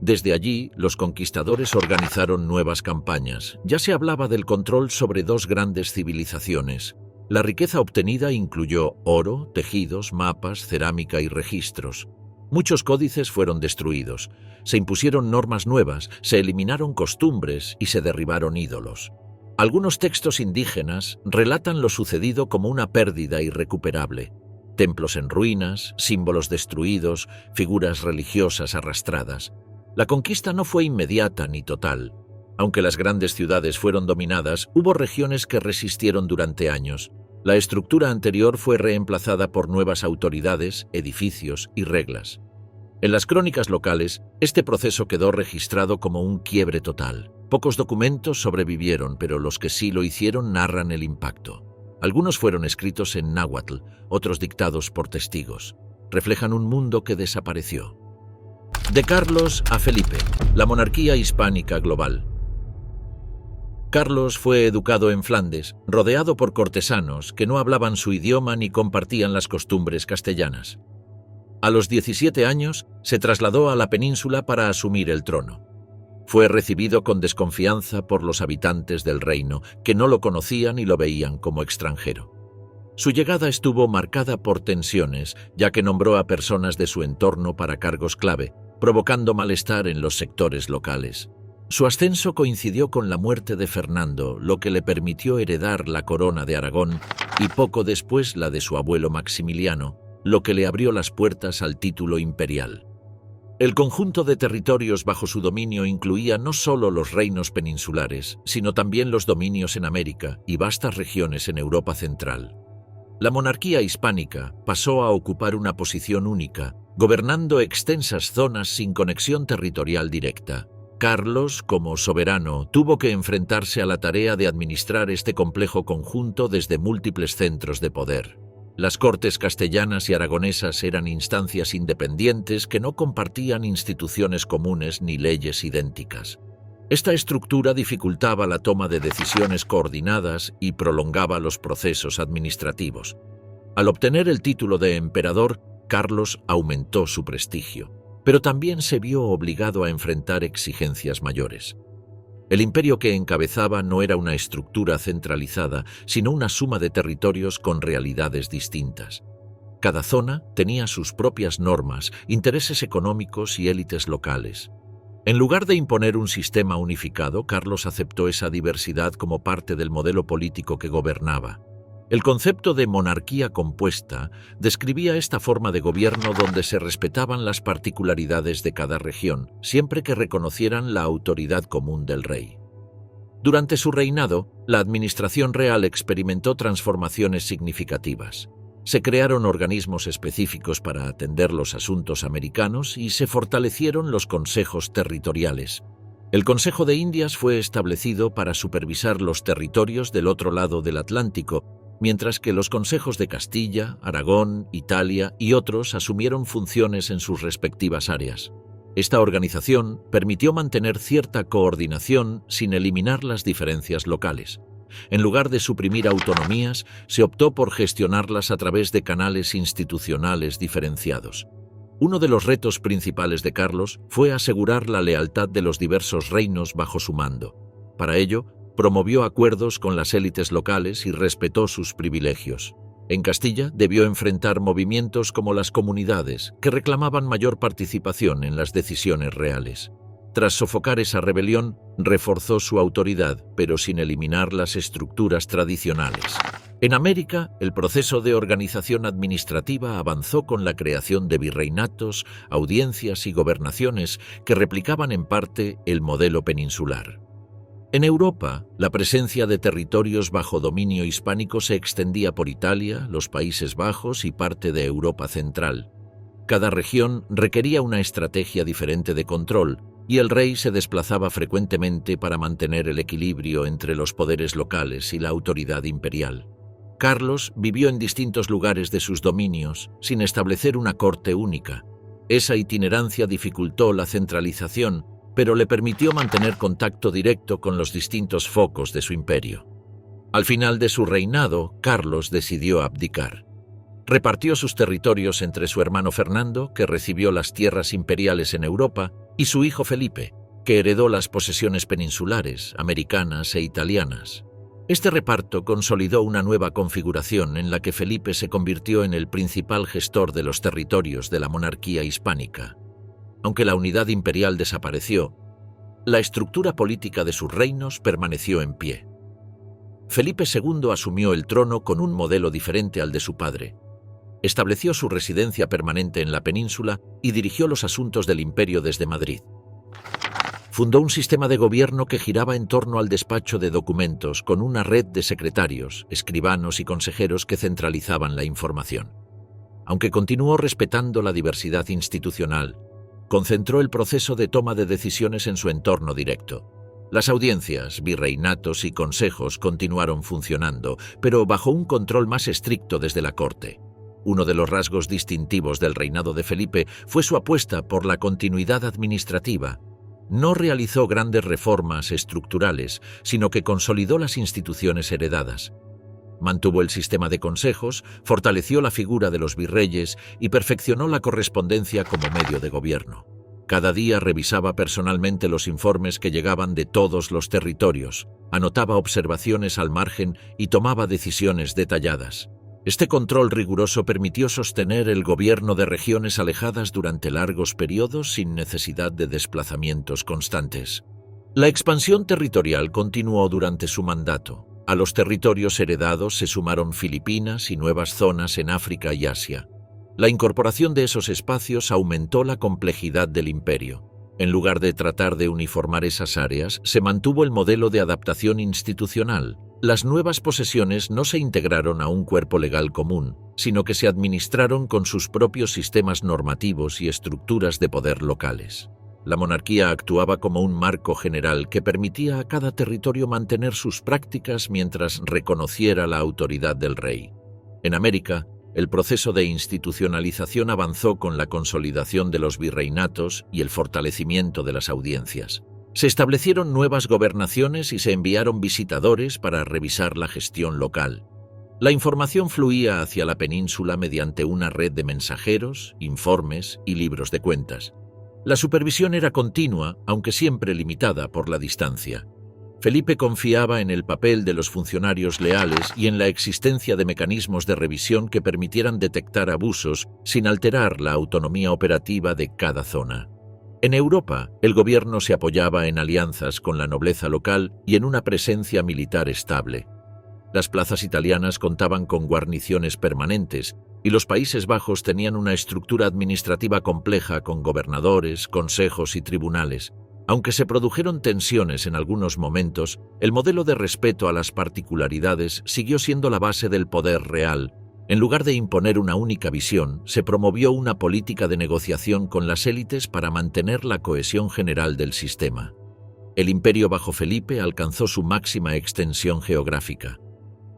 Desde allí, los conquistadores organizaron nuevas campañas. Ya se hablaba del control sobre dos grandes civilizaciones. La riqueza obtenida incluyó oro, tejidos, mapas, cerámica y registros. Muchos códices fueron destruidos. Se impusieron normas nuevas, se eliminaron costumbres y se derribaron ídolos. Algunos textos indígenas relatan lo sucedido como una pérdida irrecuperable. Templos en ruinas, símbolos destruidos, figuras religiosas arrastradas. La conquista no fue inmediata ni total. Aunque las grandes ciudades fueron dominadas, hubo regiones que resistieron durante años. La estructura anterior fue reemplazada por nuevas autoridades, edificios y reglas. En las crónicas locales, este proceso quedó registrado como un quiebre total. Pocos documentos sobrevivieron, pero los que sí lo hicieron narran el impacto. Algunos fueron escritos en náhuatl, otros dictados por testigos. Reflejan un mundo que desapareció. De Carlos a Felipe, la monarquía hispánica global. Carlos fue educado en Flandes, rodeado por cortesanos que no hablaban su idioma ni compartían las costumbres castellanas. A los 17 años se trasladó a la península para asumir el trono. Fue recibido con desconfianza por los habitantes del reino, que no lo conocían y lo veían como extranjero. Su llegada estuvo marcada por tensiones, ya que nombró a personas de su entorno para cargos clave, provocando malestar en los sectores locales. Su ascenso coincidió con la muerte de Fernando, lo que le permitió heredar la corona de Aragón y poco después la de su abuelo Maximiliano, lo que le abrió las puertas al título imperial. El conjunto de territorios bajo su dominio incluía no solo los reinos peninsulares, sino también los dominios en América y vastas regiones en Europa central. La monarquía hispánica pasó a ocupar una posición única, gobernando extensas zonas sin conexión territorial directa. Carlos, como soberano, tuvo que enfrentarse a la tarea de administrar este complejo conjunto desde múltiples centros de poder. Las Cortes castellanas y aragonesas eran instancias independientes que no compartían instituciones comunes ni leyes idénticas. Esta estructura dificultaba la toma de decisiones coordinadas y prolongaba los procesos administrativos. Al obtener el título de emperador, Carlos aumentó su prestigio, pero también se vio obligado a enfrentar exigencias mayores. El imperio que encabezaba no era una estructura centralizada, sino una suma de territorios con realidades distintas. Cada zona tenía sus propias normas, intereses económicos y élites locales. En lugar de imponer un sistema unificado, Carlos aceptó esa diversidad como parte del modelo político que gobernaba. El concepto de monarquía compuesta describía esta forma de gobierno donde se respetaban las particularidades de cada región, siempre que reconocieran la autoridad común del rey. Durante su reinado, la administración real experimentó transformaciones significativas. Se crearon organismos específicos para atender los asuntos americanos y se fortalecieron los consejos territoriales. El Consejo de Indias fue establecido para supervisar los territorios del otro lado del Atlántico, mientras que los consejos de Castilla, Aragón, Italia y otros asumieron funciones en sus respectivas áreas. Esta organización permitió mantener cierta coordinación sin eliminar las diferencias locales. En lugar de suprimir autonomías, se optó por gestionarlas a través de canales institucionales diferenciados. Uno de los retos principales de Carlos fue asegurar la lealtad de los diversos reinos bajo su mando. Para ello, promovió acuerdos con las élites locales y respetó sus privilegios. En Castilla debió enfrentar movimientos como las comunidades, que reclamaban mayor participación en las decisiones reales. Tras sofocar esa rebelión, reforzó su autoridad, pero sin eliminar las estructuras tradicionales. En América, el proceso de organización administrativa avanzó con la creación de virreinatos, audiencias y gobernaciones que replicaban en parte el modelo peninsular. En Europa, la presencia de territorios bajo dominio hispánico se extendía por Italia, los Países Bajos y parte de Europa central. Cada región requería una estrategia diferente de control, y el rey se desplazaba frecuentemente para mantener el equilibrio entre los poderes locales y la autoridad imperial. Carlos vivió en distintos lugares de sus dominios, sin establecer una corte única. Esa itinerancia dificultó la centralización, pero le permitió mantener contacto directo con los distintos focos de su imperio. Al final de su reinado, Carlos decidió abdicar. Repartió sus territorios entre su hermano Fernando, que recibió las tierras imperiales en Europa, y su hijo Felipe, que heredó las posesiones peninsulares, americanas e italianas. Este reparto consolidó una nueva configuración en la que Felipe se convirtió en el principal gestor de los territorios de la monarquía hispánica. Aunque la unidad imperial desapareció, la estructura política de sus reinos permaneció en pie. Felipe II asumió el trono con un modelo diferente al de su padre. Estableció su residencia permanente en la península y dirigió los asuntos del imperio desde Madrid. Fundó un sistema de gobierno que giraba en torno al despacho de documentos con una red de secretarios, escribanos y consejeros que centralizaban la información. Aunque continuó respetando la diversidad institucional, concentró el proceso de toma de decisiones en su entorno directo. Las audiencias, virreinatos y consejos continuaron funcionando, pero bajo un control más estricto desde la corte. Uno de los rasgos distintivos del reinado de Felipe fue su apuesta por la continuidad administrativa. No realizó grandes reformas estructurales, sino que consolidó las instituciones heredadas. Mantuvo el sistema de consejos, fortaleció la figura de los virreyes y perfeccionó la correspondencia como medio de gobierno. Cada día revisaba personalmente los informes que llegaban de todos los territorios, anotaba observaciones al margen y tomaba decisiones detalladas. Este control riguroso permitió sostener el gobierno de regiones alejadas durante largos periodos sin necesidad de desplazamientos constantes. La expansión territorial continuó durante su mandato. A los territorios heredados se sumaron Filipinas y nuevas zonas en África y Asia. La incorporación de esos espacios aumentó la complejidad del imperio. En lugar de tratar de uniformar esas áreas, se mantuvo el modelo de adaptación institucional. Las nuevas posesiones no se integraron a un cuerpo legal común, sino que se administraron con sus propios sistemas normativos y estructuras de poder locales. La monarquía actuaba como un marco general que permitía a cada territorio mantener sus prácticas mientras reconociera la autoridad del rey. En América, el proceso de institucionalización avanzó con la consolidación de los virreinatos y el fortalecimiento de las audiencias. Se establecieron nuevas gobernaciones y se enviaron visitadores para revisar la gestión local. La información fluía hacia la península mediante una red de mensajeros, informes y libros de cuentas. La supervisión era continua, aunque siempre limitada por la distancia. Felipe confiaba en el papel de los funcionarios leales y en la existencia de mecanismos de revisión que permitieran detectar abusos sin alterar la autonomía operativa de cada zona. En Europa, el gobierno se apoyaba en alianzas con la nobleza local y en una presencia militar estable. Las plazas italianas contaban con guarniciones permanentes y los Países Bajos tenían una estructura administrativa compleja con gobernadores, consejos y tribunales. Aunque se produjeron tensiones en algunos momentos, el modelo de respeto a las particularidades siguió siendo la base del poder real. En lugar de imponer una única visión, se promovió una política de negociación con las élites para mantener la cohesión general del sistema. El imperio bajo Felipe alcanzó su máxima extensión geográfica.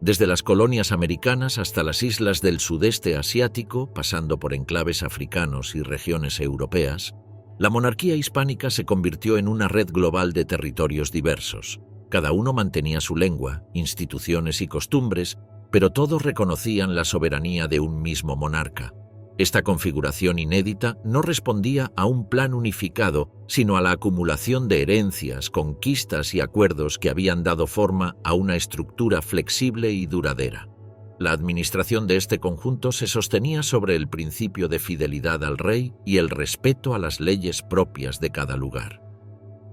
Desde las colonias americanas hasta las islas del sudeste asiático, pasando por enclaves africanos y regiones europeas, la monarquía hispánica se convirtió en una red global de territorios diversos. Cada uno mantenía su lengua, instituciones y costumbres, pero todos reconocían la soberanía de un mismo monarca. Esta configuración inédita no respondía a un plan unificado, sino a la acumulación de herencias, conquistas y acuerdos que habían dado forma a una estructura flexible y duradera. La administración de este conjunto se sostenía sobre el principio de fidelidad al rey y el respeto a las leyes propias de cada lugar.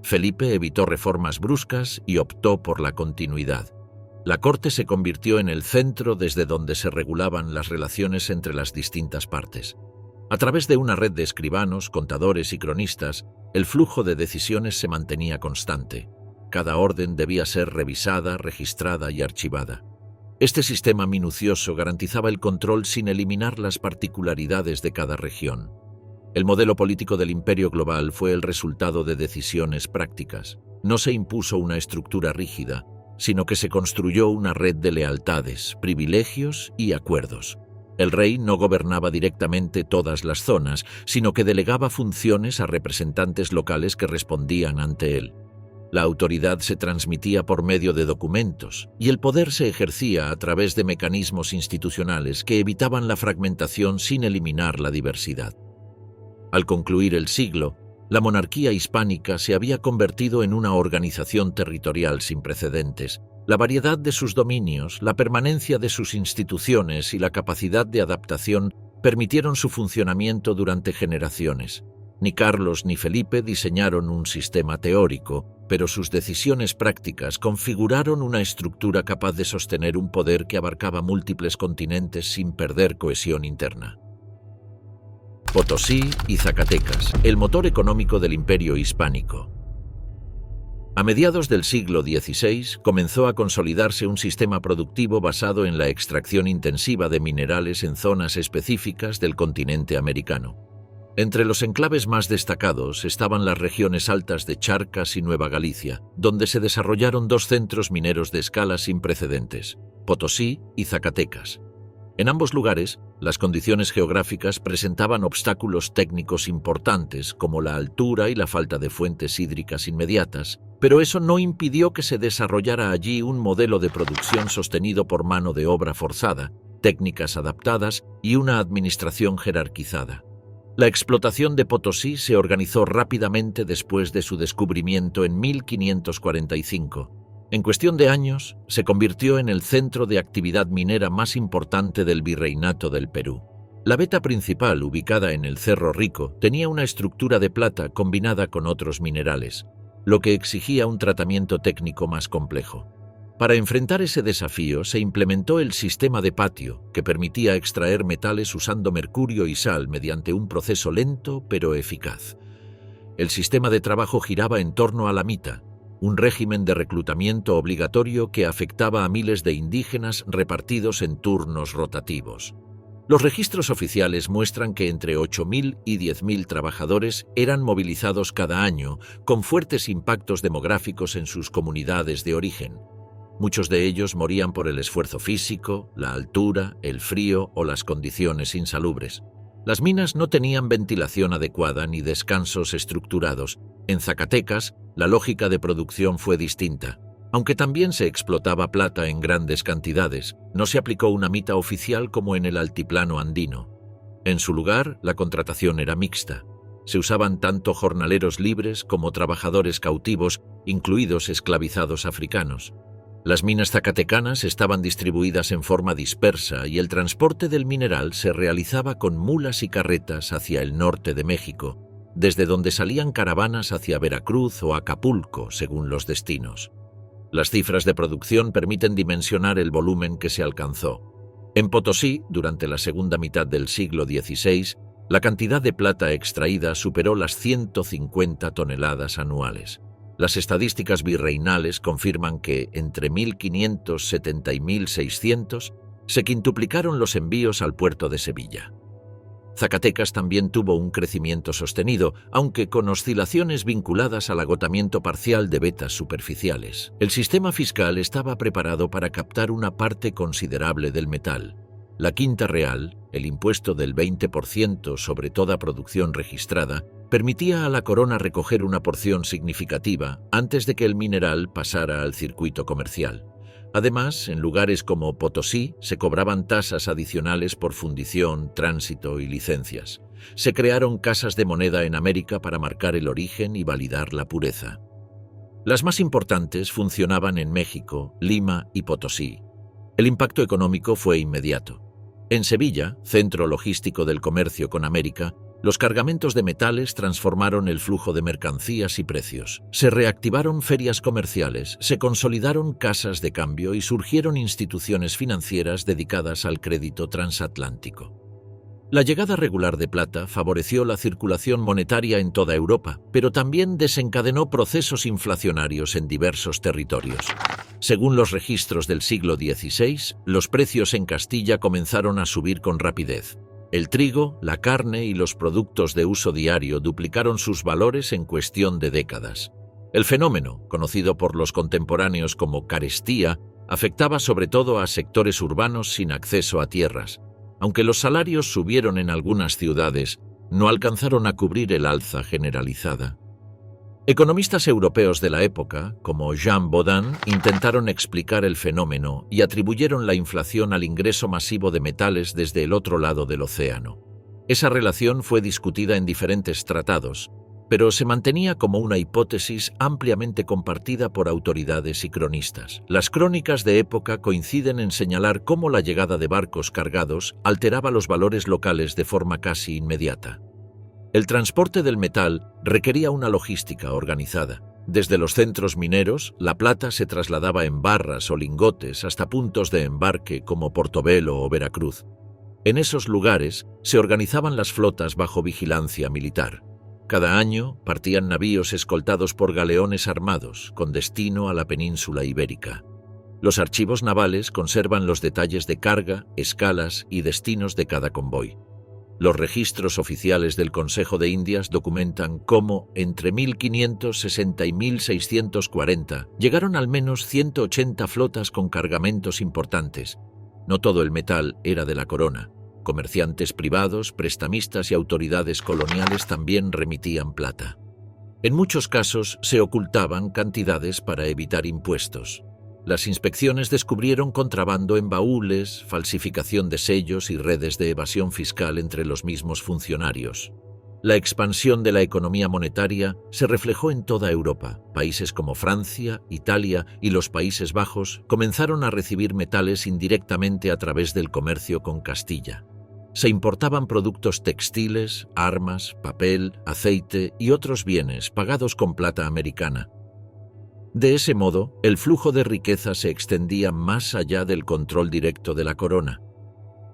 Felipe evitó reformas bruscas y optó por la continuidad. La corte se convirtió en el centro desde donde se regulaban las relaciones entre las distintas partes. A través de una red de escribanos, contadores y cronistas, el flujo de decisiones se mantenía constante. Cada orden debía ser revisada, registrada y archivada. Este sistema minucioso garantizaba el control sin eliminar las particularidades de cada región. El modelo político del imperio global fue el resultado de decisiones prácticas. No se impuso una estructura rígida, sino que se construyó una red de lealtades, privilegios y acuerdos. El rey no gobernaba directamente todas las zonas, sino que delegaba funciones a representantes locales que respondían ante él. La autoridad se transmitía por medio de documentos, y el poder se ejercía a través de mecanismos institucionales que evitaban la fragmentación sin eliminar la diversidad. Al concluir el siglo, la monarquía hispánica se había convertido en una organización territorial sin precedentes. La variedad de sus dominios, la permanencia de sus instituciones y la capacidad de adaptación permitieron su funcionamiento durante generaciones. Ni Carlos ni Felipe diseñaron un sistema teórico, pero sus decisiones prácticas configuraron una estructura capaz de sostener un poder que abarcaba múltiples continentes sin perder cohesión interna. Potosí y Zacatecas, el motor económico del imperio hispánico. A mediados del siglo XVI comenzó a consolidarse un sistema productivo basado en la extracción intensiva de minerales en zonas específicas del continente americano. Entre los enclaves más destacados estaban las regiones altas de Charcas y Nueva Galicia, donde se desarrollaron dos centros mineros de escala sin precedentes, Potosí y Zacatecas. En ambos lugares, Las condiciones geográficas presentaban obstáculos técnicos importantes, como la altura y la falta de fuentes hídricas inmediatas, pero eso no impidió que se desarrollara allí un modelo de producción sostenido por mano de obra forzada, técnicas adaptadas y una administración jerarquizada. La explotación de Potosí se organizó rápidamente después de su descubrimiento en 1545. En cuestión de años, se convirtió en el centro de actividad minera más importante del Virreinato del Perú. La veta principal, ubicada en el Cerro Rico, tenía una estructura de plata combinada con otros minerales, lo que exigía un tratamiento técnico más complejo. Para enfrentar ese desafío se implementó el sistema de patio, que permitía extraer metales usando mercurio y sal mediante un proceso lento pero eficaz. El sistema de trabajo giraba en torno a la mita, un régimen de reclutamiento obligatorio que afectaba a miles de indígenas repartidos en turnos rotativos. Los registros oficiales muestran que entre 8.000 y 10.000 trabajadores eran movilizados cada año, con fuertes impactos demográficos en sus comunidades de origen. Muchos de ellos morían por el esfuerzo físico, la altura, el frío o las condiciones insalubres. Las minas no tenían ventilación adecuada ni descansos estructurados. En Zacatecas, la lógica de producción fue distinta. Aunque también se explotaba plata en grandes cantidades, no se aplicó una mita oficial como en el altiplano andino. En su lugar, la contratación era mixta. Se usaban tanto jornaleros libres como trabajadores cautivos, incluidos esclavizados africanos. Las minas zacatecanas estaban distribuidas en forma dispersa y el transporte del mineral se realizaba con mulas y carretas hacia el norte de México, desde donde salían caravanas hacia Veracruz o Acapulco, según los destinos. Las cifras de producción permiten dimensionar el volumen que se alcanzó. En Potosí, durante la segunda mitad del siglo XVI, la cantidad de plata extraída superó las 150 toneladas anuales. Las estadísticas virreinales confirman que, entre 1570 y 1600, se quintuplicaron los envíos al puerto de Sevilla. Zacatecas también tuvo un crecimiento sostenido, aunque con oscilaciones vinculadas al agotamiento parcial de vetas superficiales. El sistema fiscal estaba preparado para captar una parte considerable del metal. La quinta real, el impuesto del 20% sobre toda producción registrada, permitía a la corona recoger una porción significativa antes de que el mineral pasara al circuito comercial. Además, en lugares como Potosí se cobraban tasas adicionales por fundición, tránsito y licencias. Se crearon casas de moneda en América para marcar el origen y validar la pureza. Las más importantes funcionaban en México, Lima y Potosí. El impacto económico fue inmediato. En Sevilla, centro logístico del comercio con América, los cargamentos de metales transformaron el flujo de mercancías y precios. Se reactivaron ferias comerciales, se consolidaron casas de cambio y surgieron instituciones financieras dedicadas al crédito transatlántico. La llegada regular de plata favoreció la circulación monetaria en toda Europa, pero también desencadenó procesos inflacionarios en diversos territorios. Según los registros del siglo XVI, los precios en Castilla comenzaron a subir con rapidez. El trigo, la carne y los productos de uso diario duplicaron sus valores en cuestión de décadas. El fenómeno, conocido por los contemporáneos como carestía, afectaba sobre todo a sectores urbanos sin acceso a tierras. Aunque los salarios subieron en algunas ciudades, no alcanzaron a cubrir el alza generalizada. Economistas europeos de la época, como Jean Bodin, intentaron explicar el fenómeno y atribuyeron la inflación al ingreso masivo de metales desde el otro lado del océano. Esa relación fue discutida en diferentes tratados, pero se mantenía como una hipótesis ampliamente compartida por autoridades y cronistas. Las crónicas de época coinciden en señalar cómo la llegada de barcos cargados alteraba los valores locales de forma casi inmediata. El transporte del metal requería una logística organizada. Desde los centros mineros, la plata se trasladaba en barras o lingotes hasta puntos de embarque como Portobelo o Veracruz. En esos lugares se organizaban las flotas bajo vigilancia militar. Cada año partían navíos escoltados por galeones armados con destino a la península ibérica. Los archivos navales conservan los detalles de carga, escalas y destinos de cada convoy. Los registros oficiales del Consejo de Indias documentan cómo, entre 1560 y 1640, llegaron al menos 180 flotas con cargamentos importantes. No todo el metal era de la corona. Comerciantes privados, prestamistas y autoridades coloniales también remitían plata. En muchos casos se ocultaban cantidades para evitar impuestos. Las inspecciones descubrieron contrabando en baúles, falsificación de sellos y redes de evasión fiscal entre los mismos funcionarios. La expansión de la economía monetaria se reflejó en toda Europa. Países como Francia, Italia y los Países Bajos comenzaron a recibir metales indirectamente a través del comercio con Castilla. Se importaban productos textiles, armas, papel, aceite y otros bienes pagados con plata americana. De ese modo, el flujo de riqueza se extendía más allá del control directo de la corona.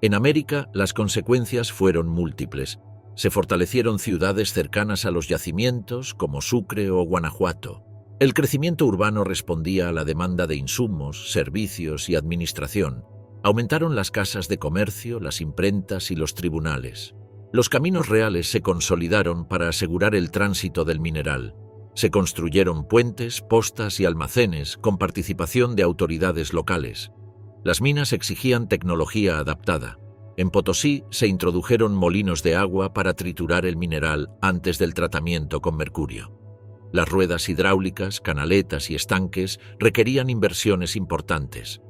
En América, las consecuencias fueron múltiples. Se fortalecieron ciudades cercanas a los yacimientos, como Sucre o Guanajuato. El crecimiento urbano respondía a la demanda de insumos, servicios y administración. Aumentaron las casas de comercio, las imprentas y los tribunales. Los caminos reales se consolidaron para asegurar el tránsito del mineral. Se construyeron puentes, postas y almacenes con participación de autoridades locales. Las minas exigían tecnología adaptada. En Potosí se introdujeron molinos de agua para triturar el mineral antes del tratamiento con mercurio. Las ruedas hidráulicas, canaletas y estanques requerían inversiones importantes.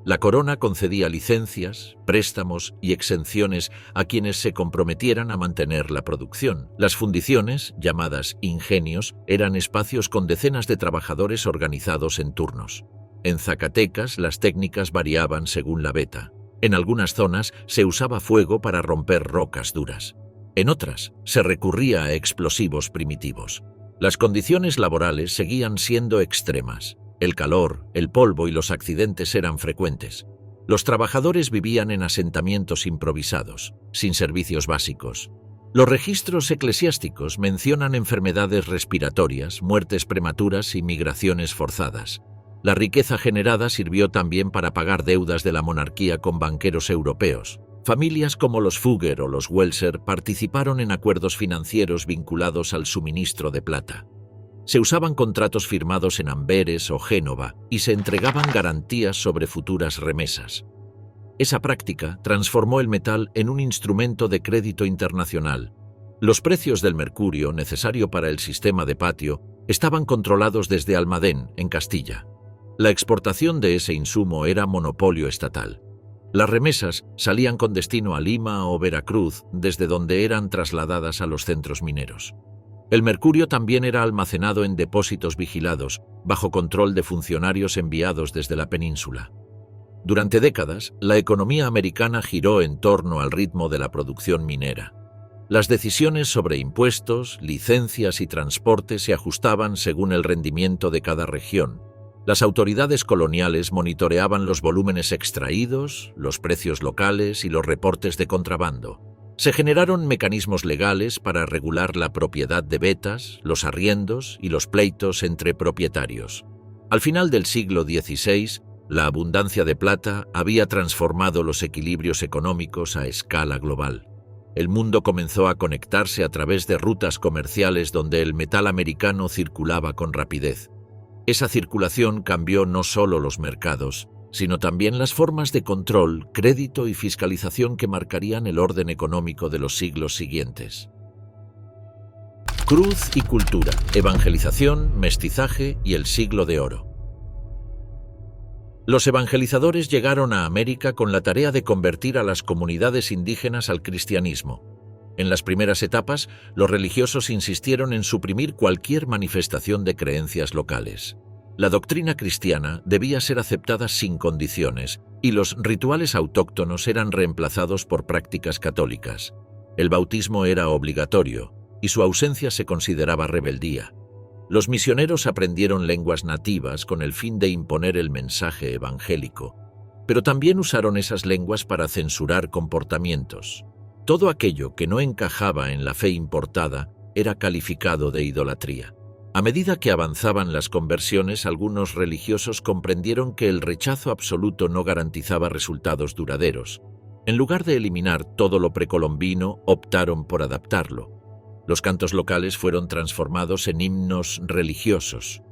La corona concedía licencias, préstamos y exenciones a quienes se comprometieran a mantener la producción. Las fundiciones, llamadas ingenios, eran espacios con decenas de trabajadores organizados en turnos. En Zacatecas, las técnicas variaban según la veta. En algunas zonas se usaba fuego para romper rocas duras. En otras, se recurría a explosivos primitivos. Las condiciones laborales seguían siendo extremas. El calor, el polvo y los accidentes eran frecuentes. Los trabajadores vivían en asentamientos improvisados, sin servicios básicos. Los registros eclesiásticos mencionan enfermedades respiratorias, muertes prematuras y migraciones forzadas. La riqueza generada sirvió también para pagar deudas de la monarquía con banqueros europeos. Familias como los Fugger o los Welser participaron en acuerdos financieros vinculados al suministro de plata. Se usaban contratos firmados en Amberes o Génova y se entregaban garantías sobre futuras remesas. Esa práctica transformó el metal en un instrumento de crédito internacional. Los precios del mercurio, necesario para el sistema de patio, estaban controlados desde Almadén, en Castilla. La exportación de ese insumo era monopolio estatal. Las remesas salían con destino a Lima o Veracruz, desde donde eran trasladadas a los centros mineros. El mercurio también era almacenado en depósitos vigilados, bajo control de funcionarios enviados desde la península. Durante décadas, la economía americana giró en torno al ritmo de la producción minera. Las decisiones sobre impuestos, licencias y transporte se ajustaban según el rendimiento de cada región. Las autoridades coloniales monitoreaban los volúmenes extraídos, los precios locales y los reportes de contrabando. Se generaron mecanismos legales para regular la propiedad de vetas, los arriendos y los pleitos entre propietarios. Al final del siglo XVI, la abundancia de plata había transformado los equilibrios económicos a escala global. El mundo comenzó a conectarse a través de rutas comerciales donde el metal americano circulaba con rapidez. Esa circulación cambió no solo los mercados, sino también las formas de control, crédito y fiscalización que marcarían el orden económico de los siglos siguientes. Cruz y cultura, evangelización, mestizaje y el siglo de oro. Los evangelizadores llegaron a América con la tarea de convertir a las comunidades indígenas al cristianismo. En las primeras etapas, los religiosos insistieron en suprimir cualquier manifestación de creencias locales. La doctrina cristiana debía ser aceptada sin condiciones y los rituales autóctonos eran reemplazados por prácticas católicas. El bautismo era obligatorio y su ausencia se consideraba rebeldía. Los misioneros aprendieron lenguas nativas con el fin de imponer el mensaje evangélico, pero también usaron esas lenguas para censurar comportamientos. Todo aquello que no encajaba en la fe importada era calificado de idolatría. A medida que avanzaban las conversiones, algunos religiosos comprendieron que el rechazo absoluto no garantizaba resultados duraderos. En lugar de eliminar todo lo precolombino, optaron por adaptarlo. Los cantos locales fueron transformados en himnos religiosos.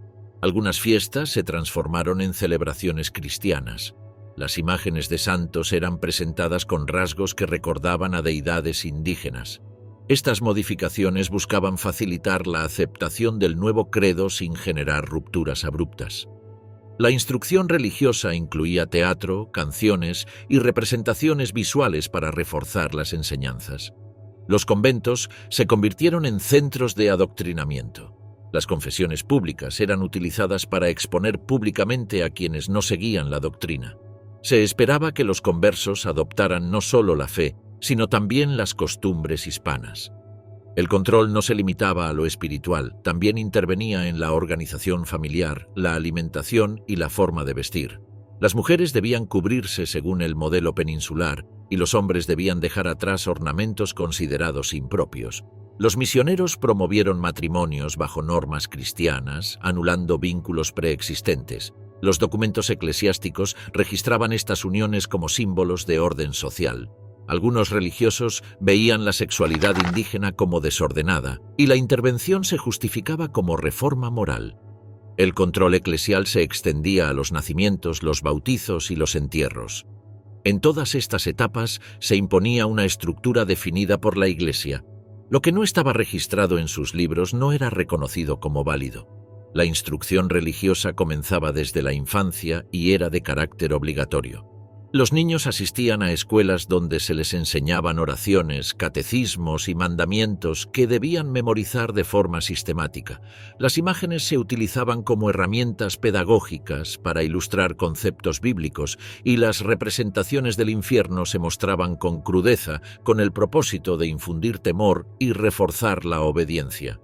Algunas fiestas se transformaron en celebraciones cristianas. Las imágenes de santos eran presentadas con rasgos que recordaban a deidades indígenas. Estas modificaciones buscaban facilitar la aceptación del nuevo credo sin generar rupturas abruptas. La instrucción religiosa incluía teatro, canciones y representaciones visuales para reforzar las enseñanzas. Los conventos se convirtieron en centros de adoctrinamiento. Las confesiones públicas eran utilizadas para exponer públicamente a quienes no seguían la doctrina. Se esperaba que los conversos adoptaran no solo la fe, sino también las costumbres hispanas. El control no se limitaba a lo espiritual, también intervenía en la organización familiar, la alimentación y la forma de vestir. Las mujeres debían cubrirse según el modelo peninsular y los hombres debían dejar atrás ornamentos considerados impropios. Los misioneros promovieron matrimonios bajo normas cristianas, anulando vínculos preexistentes. Los documentos eclesiásticos registraban estas uniones como símbolos de orden social. Algunos religiosos veían la sexualidad indígena como desordenada y la intervención se justificaba como reforma moral. El control eclesial se extendía a los nacimientos, los bautizos y los entierros. En todas estas etapas se imponía una estructura definida por la Iglesia. Lo que no estaba registrado en sus libros no era reconocido como válido. La instrucción religiosa comenzaba desde la infancia y era de carácter obligatorio. Los niños asistían a escuelas donde se les enseñaban oraciones, catecismos y mandamientos que debían memorizar de forma sistemática. Las imágenes se utilizaban como herramientas pedagógicas para ilustrar conceptos bíblicos y las representaciones del infierno se mostraban con crudeza con el propósito de infundir temor y reforzar la obediencia.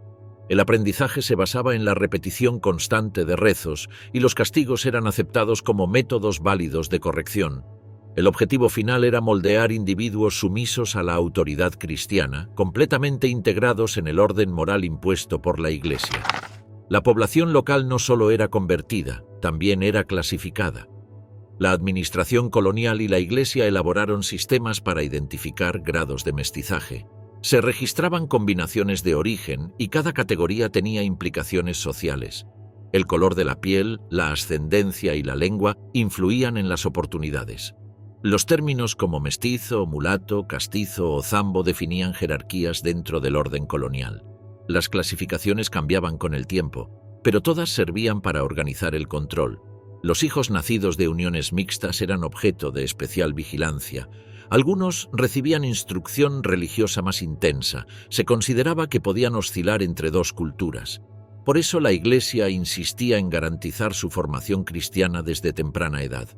El aprendizaje se basaba en la repetición constante de rezos y los castigos eran aceptados como métodos válidos de corrección. El objetivo final era moldear individuos sumisos a la autoridad cristiana, completamente integrados en el orden moral impuesto por la Iglesia. La población local no solo era convertida, también era clasificada. La administración colonial y la Iglesia elaboraron sistemas para identificar grados de mestizaje. Se registraban combinaciones de origen y cada categoría tenía implicaciones sociales. El color de la piel, la ascendencia y la lengua influían en las oportunidades. Los términos como mestizo, mulato, castizo o zambo definían jerarquías dentro del orden colonial. Las clasificaciones cambiaban con el tiempo, pero todas servían para organizar el control. Los hijos nacidos de uniones mixtas eran objeto de especial vigilancia. Algunos recibían instrucción religiosa más intensa. Se consideraba que podían oscilar entre dos culturas. Por eso la Iglesia insistía en garantizar su formación cristiana desde temprana edad.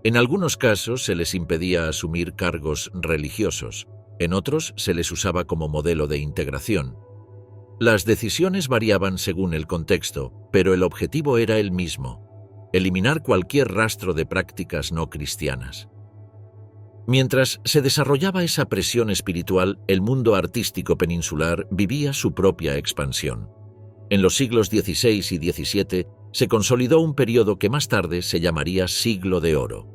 En algunos casos se les impedía asumir cargos religiosos. En otros se les usaba como modelo de integración. Las decisiones variaban según el contexto, pero el objetivo era el mismo: eliminar cualquier rastro de prácticas no cristianas. Mientras se desarrollaba esa presión espiritual, el mundo artístico peninsular vivía su propia expansión. En los siglos XVI y XVII se consolidó un periodo que más tarde se llamaría Siglo de Oro.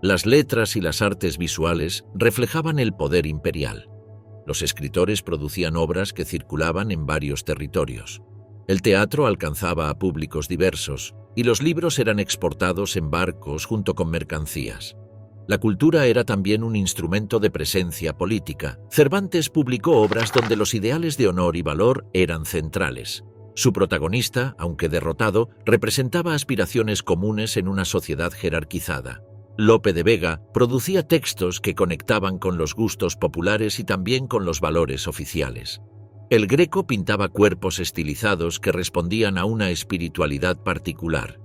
Las letras y las artes visuales reflejaban el poder imperial. Los escritores producían obras que circulaban en varios territorios. El teatro alcanzaba a públicos diversos y los libros eran exportados en barcos junto con mercancías. La cultura era también un instrumento de presencia política. Cervantes publicó obras donde los ideales de honor y valor eran centrales. Su protagonista, aunque derrotado, representaba aspiraciones comunes en una sociedad jerarquizada. Lope de Vega producía textos que conectaban con los gustos populares y también con los valores oficiales. El Greco pintaba cuerpos estilizados que respondían a una espiritualidad particular.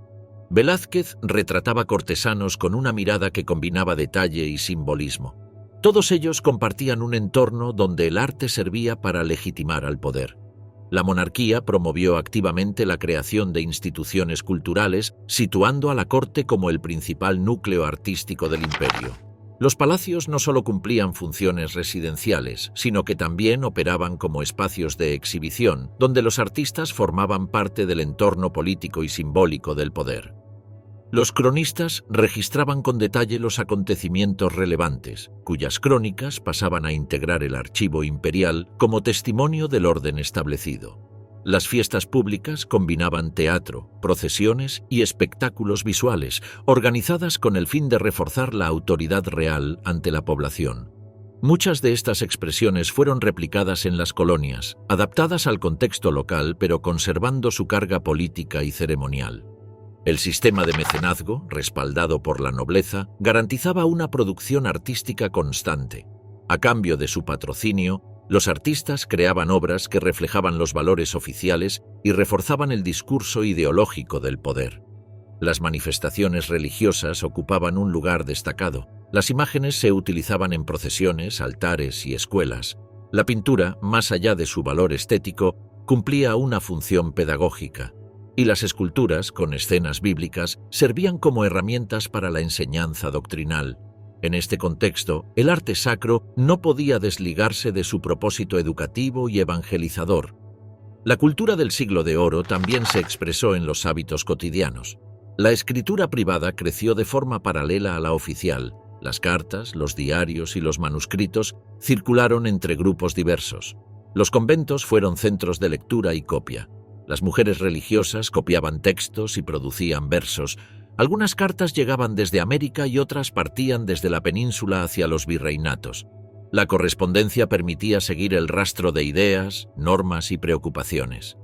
Velázquez retrataba cortesanos con una mirada que combinaba detalle y simbolismo. Todos ellos compartían un entorno donde el arte servía para legitimar al poder. La monarquía promovió activamente la creación de instituciones culturales, situando a la corte como el principal núcleo artístico del imperio. Los palacios no solo cumplían funciones residenciales, sino que también operaban como espacios de exhibición, donde los artistas formaban parte del entorno político y simbólico del poder. Los cronistas registraban con detalle los acontecimientos relevantes, cuyas crónicas pasaban a integrar el archivo imperial como testimonio del orden establecido. Las fiestas públicas combinaban teatro, procesiones y espectáculos visuales, organizadas con el fin de reforzar la autoridad real ante la población. Muchas de estas expresiones fueron replicadas en las colonias, adaptadas al contexto local pero conservando su carga política y ceremonial. El sistema de mecenazgo, respaldado por la nobleza, garantizaba una producción artística constante. A cambio de su patrocinio, los artistas creaban obras que reflejaban los valores oficiales y reforzaban el discurso ideológico del poder. Las manifestaciones religiosas ocupaban un lugar destacado. Las imágenes se utilizaban en procesiones, altares y escuelas. La pintura, más allá de su valor estético, cumplía una función pedagógica. Y las esculturas, con escenas bíblicas, servían como herramientas para la enseñanza doctrinal. En este contexto, el arte sacro no podía desligarse de su propósito educativo y evangelizador. La cultura del Siglo de Oro también se expresó en los hábitos cotidianos. La escritura privada creció de forma paralela a la oficial. Las cartas, los diarios y los manuscritos circularon entre grupos diversos. Los conventos fueron centros de lectura y copia. Las mujeres religiosas copiaban textos y producían versos. Algunas cartas llegaban desde América y otras partían desde la península hacia los virreinatos. La correspondencia permitía seguir el rastro de ideas, normas y preocupaciones.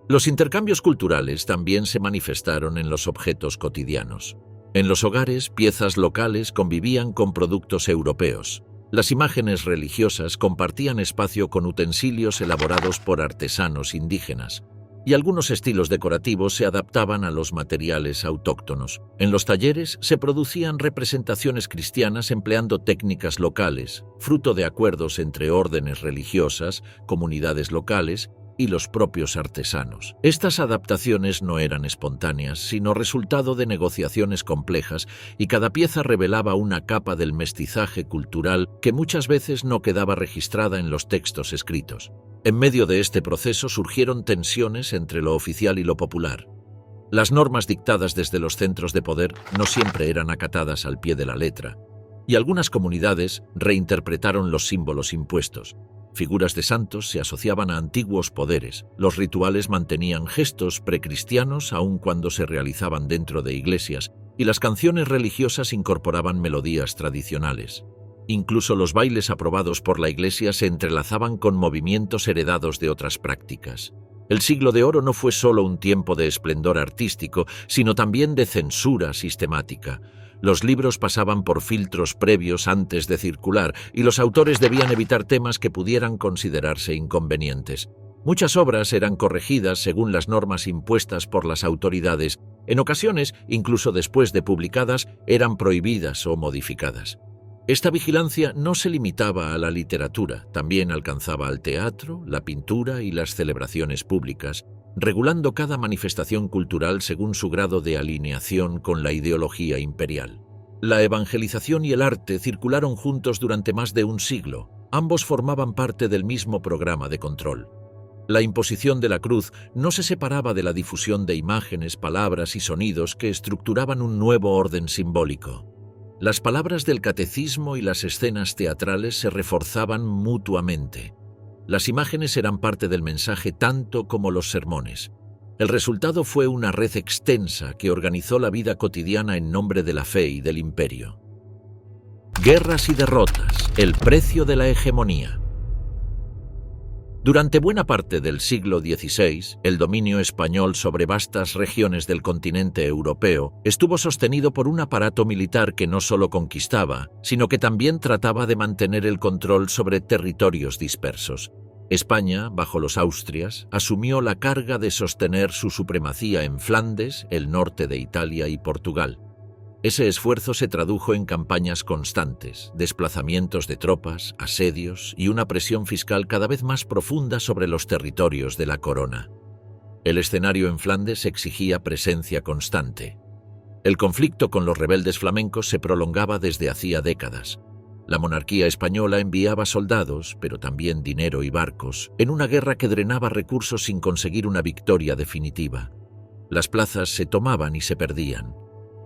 Los intercambios culturales también se manifestaron en los objetos cotidianos. En los hogares, piezas locales convivían con productos europeos. Las imágenes religiosas compartían espacio con utensilios elaborados por artesanos indígenas. Y algunos estilos decorativos se adaptaban a los materiales autóctonos. En los talleres se producían representaciones cristianas empleando técnicas locales, fruto de acuerdos entre órdenes religiosas, comunidades locales y los propios artesanos. Estas adaptaciones no eran espontáneas, sino resultado de negociaciones complejas, y cada pieza revelaba una capa del mestizaje cultural que muchas veces no quedaba registrada en los textos escritos. En medio de este proceso surgieron tensiones entre lo oficial y lo popular. Las normas dictadas desde los centros de poder no siempre eran acatadas al pie de la letra, y algunas comunidades reinterpretaron los símbolos impuestos. Figuras de santos se asociaban a antiguos poderes. Los rituales mantenían gestos precristianos aun cuando se realizaban dentro de iglesias, y las canciones religiosas incorporaban melodías tradicionales. Incluso los bailes aprobados por la Iglesia se entrelazaban con movimientos heredados de otras prácticas. El Siglo de Oro no fue solo un tiempo de esplendor artístico, sino también de censura sistemática. Los libros pasaban por filtros previos antes de circular, y los autores debían evitar temas que pudieran considerarse inconvenientes. Muchas obras eran corregidas según las normas impuestas por las autoridades. En ocasiones, incluso después de publicadas, eran prohibidas o modificadas. Esta vigilancia no se limitaba a la literatura, también alcanzaba al teatro, la pintura y las celebraciones públicas, regulando cada manifestación cultural según su grado de alineación con la ideología imperial. La evangelización y el arte circularon juntos durante más de un siglo. Ambos formaban parte del mismo programa de control. La imposición de la cruz no se separaba de la difusión de imágenes, palabras y sonidos que estructuraban un nuevo orden simbólico. Las palabras del catecismo y las escenas teatrales se reforzaban mutuamente. Las imágenes eran parte del mensaje tanto como los sermones. El resultado fue una red extensa que organizó la vida cotidiana en nombre de la fe y del imperio. Guerras y derrotas, el precio de la hegemonía. Durante buena parte del siglo XVI, el dominio español sobre vastas regiones del continente europeo estuvo sostenido por un aparato militar que no solo conquistaba, sino que también trataba de mantener el control sobre territorios dispersos. España, bajo los Austrias, asumió la carga de sostener su supremacía en Flandes, el norte de Italia y Portugal. Ese esfuerzo se tradujo en campañas constantes, desplazamientos de tropas, asedios y una presión fiscal cada vez más profunda sobre los territorios de la corona. El escenario en Flandes exigía presencia constante. El conflicto con los rebeldes flamencos se prolongaba desde hacía décadas. La monarquía española enviaba soldados, pero también dinero y barcos, en una guerra que drenaba recursos sin conseguir una victoria definitiva. Las plazas se tomaban y se perdían.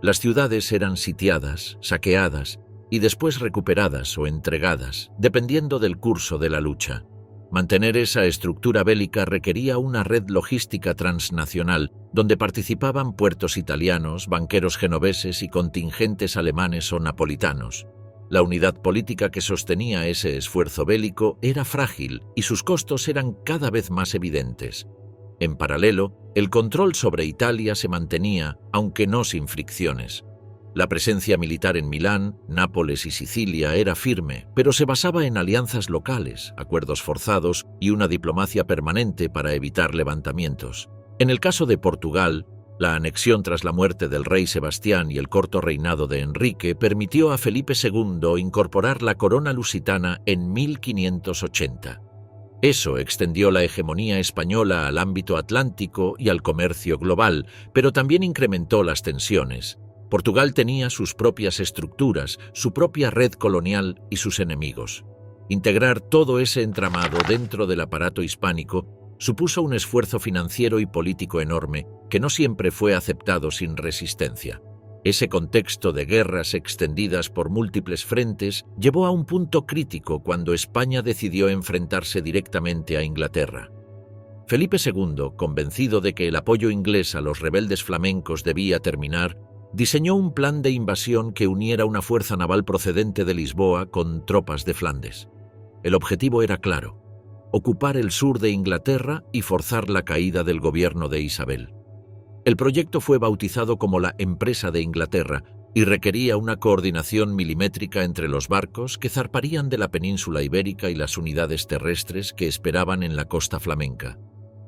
Las ciudades eran sitiadas, saqueadas y después recuperadas o entregadas, dependiendo del curso de la lucha. Mantener esa estructura bélica requería una red logística transnacional donde participaban puertos italianos, banqueros genoveses y contingentes alemanes o napolitanos. La unidad política que sostenía ese esfuerzo bélico era frágil y sus costos eran cada vez más evidentes. En paralelo, el control sobre Italia se mantenía, aunque no sin fricciones. La presencia militar en Milán, Nápoles y Sicilia era firme, pero se basaba en alianzas locales, acuerdos forzados y una diplomacia permanente para evitar levantamientos. En el caso de Portugal, la anexión tras la muerte del rey Sebastián y el corto reinado de Enrique permitió a Felipe II incorporar la corona lusitana en 1580. Eso extendió la hegemonía española al ámbito atlántico y al comercio global, pero también incrementó las tensiones. Portugal tenía sus propias estructuras, su propia red colonial y sus enemigos. Integrar todo ese entramado dentro del aparato hispánico supuso un esfuerzo financiero y político enorme que no siempre fue aceptado sin resistencia. Ese contexto de guerras extendidas por múltiples frentes llevó a un punto crítico cuando España decidió enfrentarse directamente a Inglaterra. Felipe II, convencido de que el apoyo inglés a los rebeldes flamencos debía terminar, diseñó un plan de invasión que uniera una fuerza naval procedente de Lisboa con tropas de Flandes. El objetivo era claro: ocupar el sur de Inglaterra y forzar la caída del gobierno de Isabel. El proyecto fue bautizado como la Empresa de Inglaterra y requería una coordinación milimétrica entre los barcos que zarparían de la península ibérica y las unidades terrestres que esperaban en la costa flamenca.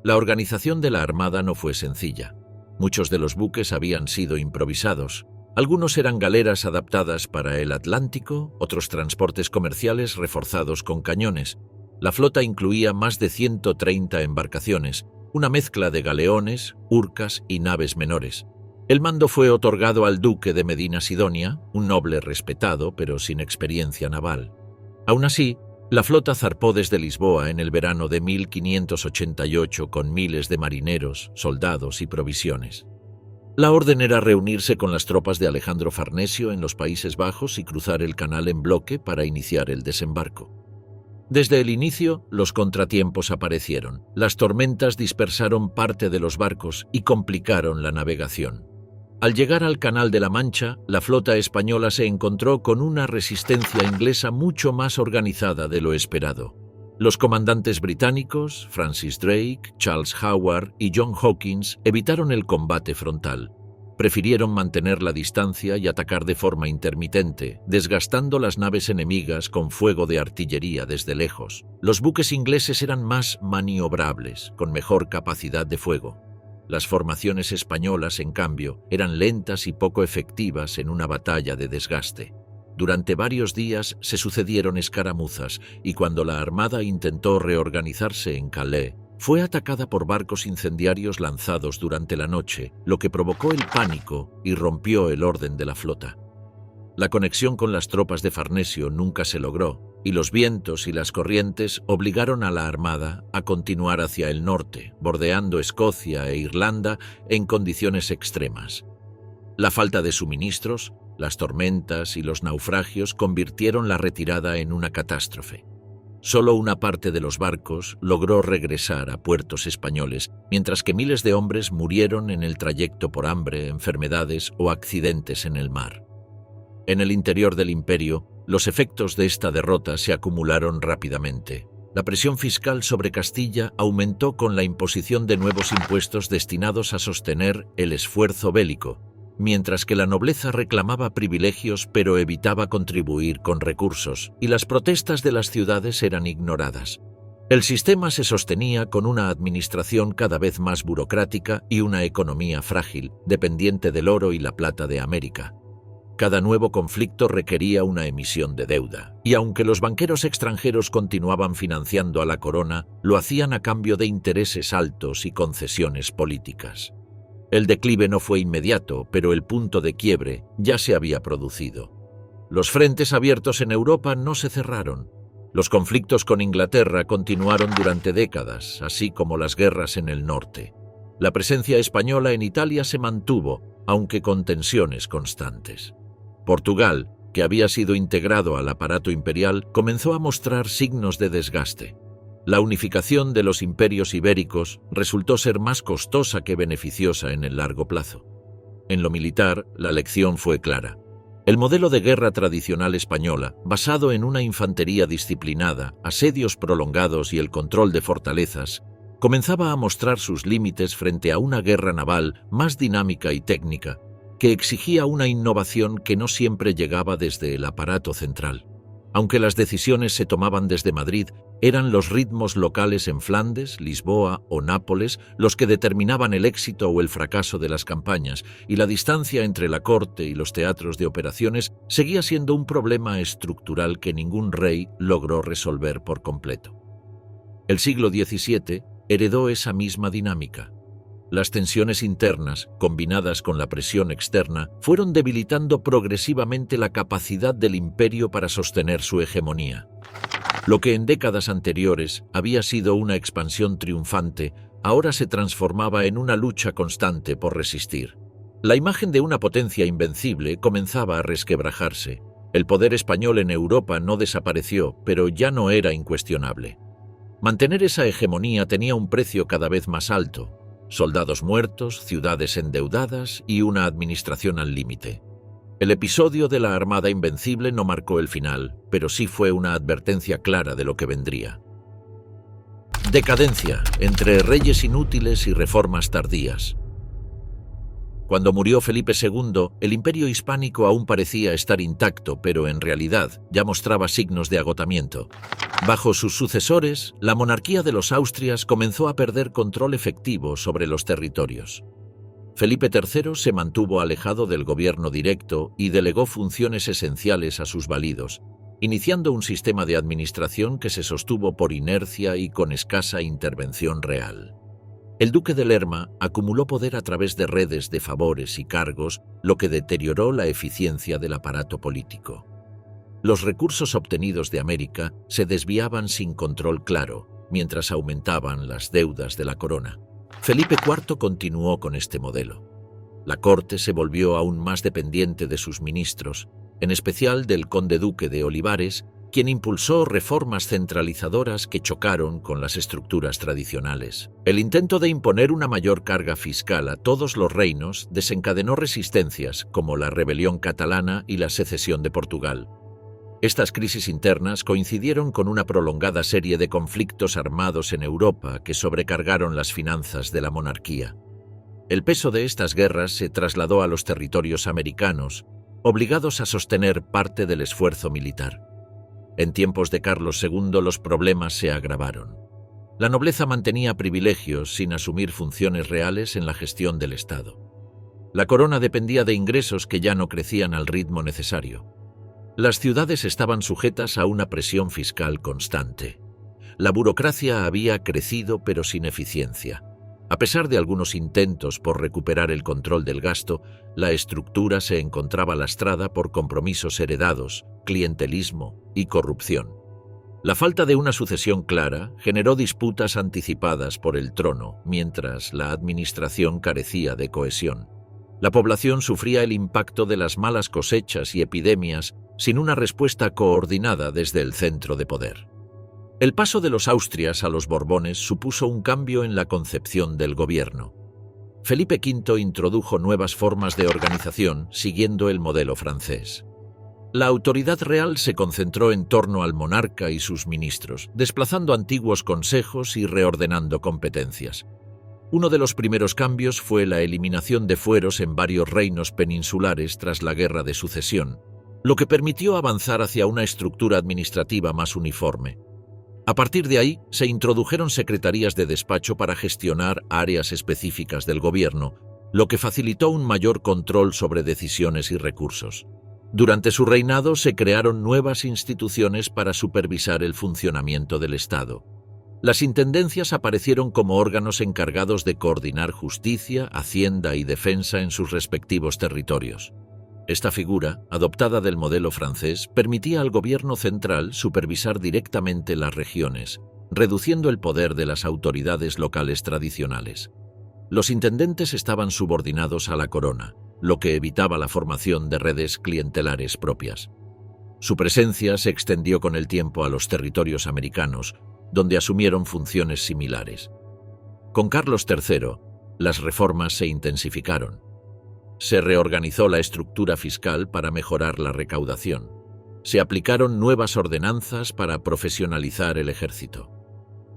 La organización de la armada no fue sencilla. Muchos de los buques habían sido improvisados. Algunos eran galeras adaptadas para el Atlántico, otros transportes comerciales reforzados con cañones. La flota incluía más de 130 embarcaciones, una mezcla de galeones, urcas y naves menores. El mando fue otorgado al duque de Medina Sidonia, un noble respetado pero sin experiencia naval. Aún así, la flota zarpó desde Lisboa en el verano de 1588 con miles de marineros, soldados y provisiones. La orden era reunirse con las tropas de Alejandro Farnesio en los Países Bajos y cruzar el canal en bloque para iniciar el desembarco. Desde el inicio, los contratiempos aparecieron. Las tormentas dispersaron parte de los barcos y complicaron la navegación. Al llegar al Canal de la Mancha, la flota española se encontró con una resistencia inglesa mucho más organizada de lo esperado. Los comandantes británicos, Francis Drake, Charles Howard y John Hawkins, evitaron el combate frontal. Prefirieron mantener la distancia y atacar de forma intermitente, desgastando las naves enemigas con fuego de artillería desde lejos. Los buques ingleses eran más maniobrables, con mejor capacidad de fuego. Las formaciones españolas, en cambio, eran lentas y poco efectivas en una batalla de desgaste. Durante varios días se sucedieron escaramuzas y cuando la armada intentó reorganizarse en Calais, fue atacada por barcos incendiarios lanzados durante la noche, lo que provocó el pánico y rompió el orden de la flota. La conexión con las tropas de Farnesio nunca se logró, y los vientos y las corrientes obligaron a la armada a continuar hacia el norte, bordeando Escocia e Irlanda en condiciones extremas. La falta de suministros, las tormentas y los naufragios convirtieron la retirada en una catástrofe. Solo una parte de los barcos logró regresar a puertos españoles, mientras que miles de hombres murieron en el trayecto por hambre, enfermedades o accidentes en el mar. En el interior del imperio, los efectos de esta derrota se acumularon rápidamente. La presión fiscal sobre Castilla aumentó con la imposición de nuevos impuestos destinados a sostener el esfuerzo bélico, mientras que la nobleza reclamaba privilegios pero evitaba contribuir con recursos, y las protestas de las ciudades eran ignoradas. El sistema se sostenía con una administración cada vez más burocrática y una economía frágil, dependiente del oro y la plata de América. Cada nuevo conflicto requería una emisión de deuda, y aunque los banqueros extranjeros continuaban financiando a la corona, lo hacían a cambio de intereses altos y concesiones políticas. El declive no fue inmediato, pero el punto de quiebre ya se había producido. Los frentes abiertos en Europa no se cerraron. Los conflictos con Inglaterra continuaron durante décadas, así como las guerras en el norte. La presencia española en Italia se mantuvo, aunque con tensiones constantes. Portugal, que había sido integrado al aparato imperial, comenzó a mostrar signos de desgaste. La unificación de los imperios ibéricos resultó ser más costosa que beneficiosa en el largo plazo. En lo militar, la lección fue clara. El modelo de guerra tradicional española, basado en una infantería disciplinada, asedios prolongados y el control de fortalezas, comenzaba a mostrar sus límites frente a una guerra naval más dinámica y técnica, que exigía una innovación que no siempre llegaba desde el aparato central. Aunque las decisiones se tomaban desde Madrid, eran los ritmos locales en Flandes, Lisboa o Nápoles los que determinaban el éxito o el fracaso de las campañas, y la distancia entre la corte y los teatros de operaciones seguía siendo un problema estructural que ningún rey logró resolver por completo. El siglo XVII heredó esa misma dinámica. Las tensiones internas, combinadas con la presión externa, fueron debilitando progresivamente la capacidad del imperio para sostener su hegemonía. Lo que en décadas anteriores había sido una expansión triunfante, ahora se transformaba en una lucha constante por resistir. La imagen de una potencia invencible comenzaba a resquebrajarse. El poder español en Europa no desapareció, pero ya no era incuestionable. Mantener esa hegemonía tenía un precio cada vez más alto: soldados muertos, ciudades endeudadas y una administración al límite. El episodio de la Armada Invencible no marcó el final, pero sí fue una advertencia clara de lo que vendría. Decadencia, entre reyes inútiles y reformas tardías. Cuando murió Felipe II, el imperio hispánico aún parecía estar intacto, pero en realidad ya mostraba signos de agotamiento. Bajo sus sucesores, la monarquía de los Austrias comenzó a perder control efectivo sobre los territorios. Felipe III se mantuvo alejado del gobierno directo y delegó funciones esenciales a sus validos, iniciando un sistema de administración que se sostuvo por inercia y con escasa intervención real. El duque de Lerma acumuló poder a través de redes de favores y cargos, lo que deterioró la eficiencia del aparato político. Los recursos obtenidos de América se desviaban sin control claro, mientras aumentaban las deudas de la corona. Felipe IV continuó con este modelo. La corte se volvió aún más dependiente de sus ministros, en especial del conde-duque de Olivares, quien impulsó reformas centralizadoras que chocaron con las estructuras tradicionales. El intento de imponer una mayor carga fiscal a todos los reinos desencadenó resistencias como la rebelión catalana y la secesión de Portugal. Estas crisis internas coincidieron con una prolongada serie de conflictos armados en Europa que sobrecargaron las finanzas de la monarquía. El peso de estas guerras se trasladó a los territorios americanos, obligados a sostener parte del esfuerzo militar. En tiempos de Carlos II los problemas se agravaron. La nobleza mantenía privilegios sin asumir funciones reales en la gestión del Estado. La corona dependía de ingresos que ya no crecían al ritmo necesario. Las ciudades estaban sujetas a una presión fiscal constante. La burocracia había crecido pero sin eficiencia. A pesar de algunos intentos por recuperar el control del gasto, la estructura se encontraba lastrada por compromisos heredados, clientelismo y corrupción. La falta de una sucesión clara generó disputas anticipadas por el trono, mientras la administración carecía de cohesión. La población sufría el impacto de las malas cosechas y epidemias sin una respuesta coordinada desde el centro de poder. El paso de los Austrias a los Borbones supuso un cambio en la concepción del gobierno. Felipe V introdujo nuevas formas de organización siguiendo el modelo francés. La autoridad real se concentró en torno al monarca y sus ministros, desplazando antiguos consejos y reordenando competencias. Uno de los primeros cambios fue la eliminación de fueros en varios reinos peninsulares tras la Guerra de Sucesión, lo que permitió avanzar hacia una estructura administrativa más uniforme. A partir de ahí, se introdujeron secretarías de despacho para gestionar áreas específicas del gobierno, lo que facilitó un mayor control sobre decisiones y recursos. Durante su reinado se crearon nuevas instituciones para supervisar el funcionamiento del Estado. Las intendencias aparecieron como órganos encargados de coordinar justicia, hacienda y defensa en sus respectivos territorios. Esta figura, adoptada del modelo francés, permitía al gobierno central supervisar directamente las regiones, reduciendo el poder de las autoridades locales tradicionales. Los intendentes estaban subordinados a la corona, lo que evitaba la formación de redes clientelares propias. Su presencia se extendió con el tiempo a los territorios americanos, donde asumieron funciones similares. Con Carlos III, las reformas se intensificaron. Se reorganizó la estructura fiscal para mejorar la recaudación. Se aplicaron nuevas ordenanzas para profesionalizar el ejército.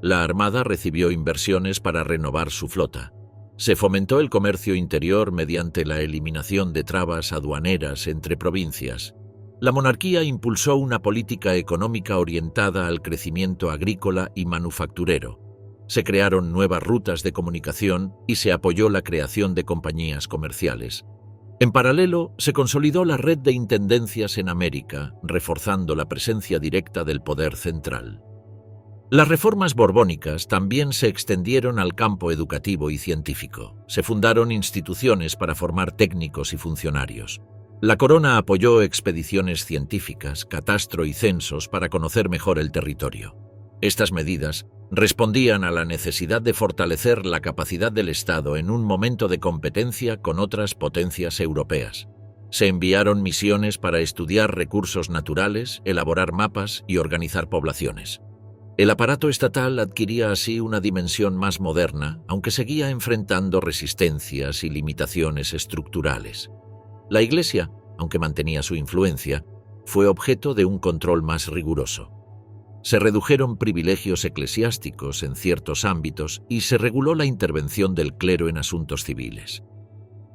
La Armada recibió inversiones para renovar su flota. Se fomentó el comercio interior mediante la eliminación de trabas aduaneras entre provincias. La monarquía impulsó una política económica orientada al crecimiento agrícola y manufacturero. Se crearon nuevas rutas de comunicación y se apoyó la creación de compañías comerciales. En paralelo, se consolidó la red de intendencias en América, reforzando la presencia directa del poder central. Las reformas borbónicas también se extendieron al campo educativo y científico. Se fundaron instituciones para formar técnicos y funcionarios. La corona apoyó expediciones científicas, catastro y censos para conocer mejor el territorio. Estas medidas respondían a la necesidad de fortalecer la capacidad del Estado en un momento de competencia con otras potencias europeas. Se enviaron misiones para estudiar recursos naturales, elaborar mapas y organizar poblaciones. El aparato estatal adquiría así una dimensión más moderna, aunque seguía enfrentando resistencias y limitaciones estructurales. La Iglesia, aunque mantenía su influencia, fue objeto de un control más riguroso. Se redujeron privilegios eclesiásticos en ciertos ámbitos y se reguló la intervención del clero en asuntos civiles.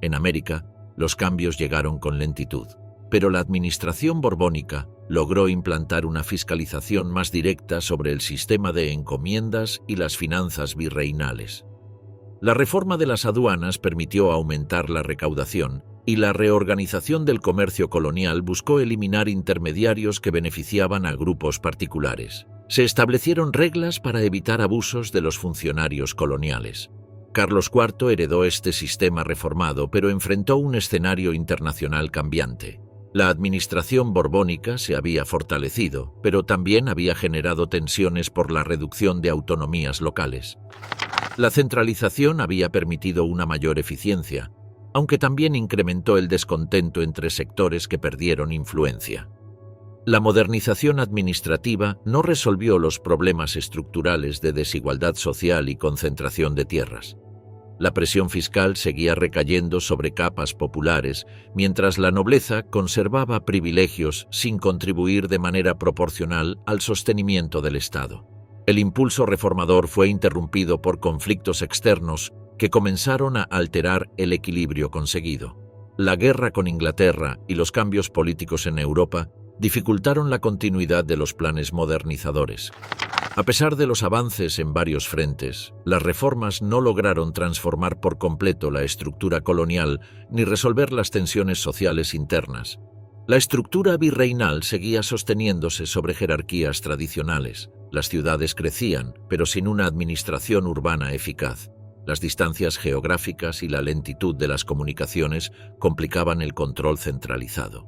En América, los cambios llegaron con lentitud, pero la administración borbónica logró implantar una fiscalización más directa sobre el sistema de encomiendas y las finanzas virreinales. La reforma de las aduanas permitió aumentar la recaudación y la reorganización del comercio colonial buscó eliminar intermediarios que beneficiaban a grupos particulares. Se establecieron reglas para evitar abusos de los funcionarios coloniales. Carlos IV heredó este sistema reformado, pero enfrentó un escenario internacional cambiante. La administración borbónica se había fortalecido, pero también había generado tensiones por la reducción de autonomías locales. La centralización había permitido una mayor eficiencia, aunque también incrementó el descontento entre sectores que perdieron influencia. La modernización administrativa no resolvió los problemas estructurales de desigualdad social y concentración de tierras. La presión fiscal seguía recayendo sobre capas populares, mientras la nobleza conservaba privilegios sin contribuir de manera proporcional al sostenimiento del Estado. El impulso reformador fue interrumpido por conflictos externos que comenzaron a alterar el equilibrio conseguido. La guerra con Inglaterra y los cambios políticos en Europa dificultaron la continuidad de los planes modernizadores. A pesar de los avances en varios frentes, las reformas no lograron transformar por completo la estructura colonial ni resolver las tensiones sociales internas. La estructura virreinal seguía sosteniéndose sobre jerarquías tradicionales. Las ciudades crecían, pero sin una administración urbana eficaz. Las distancias geográficas y la lentitud de las comunicaciones complicaban el control centralizado.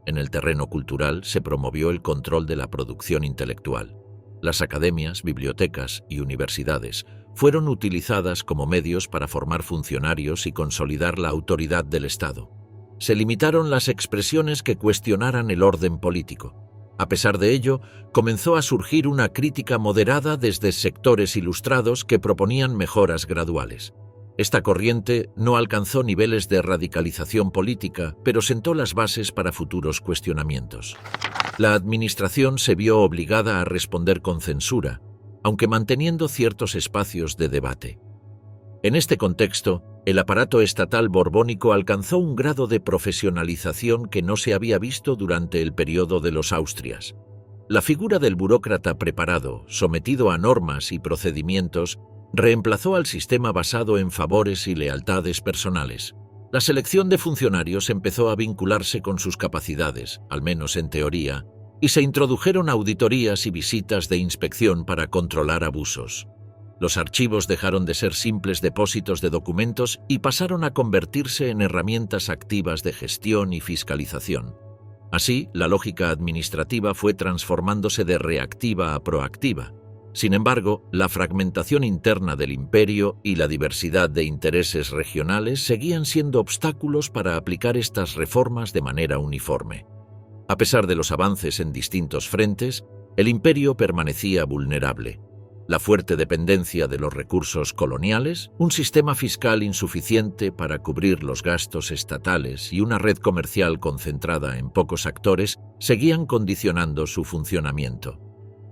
En el terreno cultural se promovió el control de la producción intelectual. Las academias, bibliotecas y universidades fueron utilizadas como medios para formar funcionarios y consolidar la autoridad del Estado. Se limitaron las expresiones que cuestionaran el orden político. A pesar de ello, comenzó a surgir una crítica moderada desde sectores ilustrados que proponían mejoras graduales. Esta corriente no alcanzó niveles de radicalización política, pero sentó las bases para futuros cuestionamientos. La administración se vio obligada a responder con censura, aunque manteniendo ciertos espacios de debate. En este contexto, el aparato estatal borbónico alcanzó un grado de profesionalización que no se había visto durante el periodo de los Austrias. La figura del burócrata preparado, sometido a normas y procedimientos, reemplazó al sistema basado en favores y lealtades personales. La selección de funcionarios empezó a vincularse con sus capacidades, al menos en teoría, y se introdujeron auditorías y visitas de inspección para controlar abusos. Los archivos dejaron de ser simples depósitos de documentos y pasaron a convertirse en herramientas activas de gestión y fiscalización. Así, la lógica administrativa fue transformándose de reactiva a proactiva. Sin embargo, la fragmentación interna del imperio y la diversidad de intereses regionales seguían siendo obstáculos para aplicar estas reformas de manera uniforme. A pesar de los avances en distintos frentes, el imperio permanecía vulnerable. la fuerte dependencia de los recursos coloniales, un sistema fiscal insuficiente para cubrir los gastos estatales y una red comercial concentrada en pocos actores seguían condicionando su funcionamiento.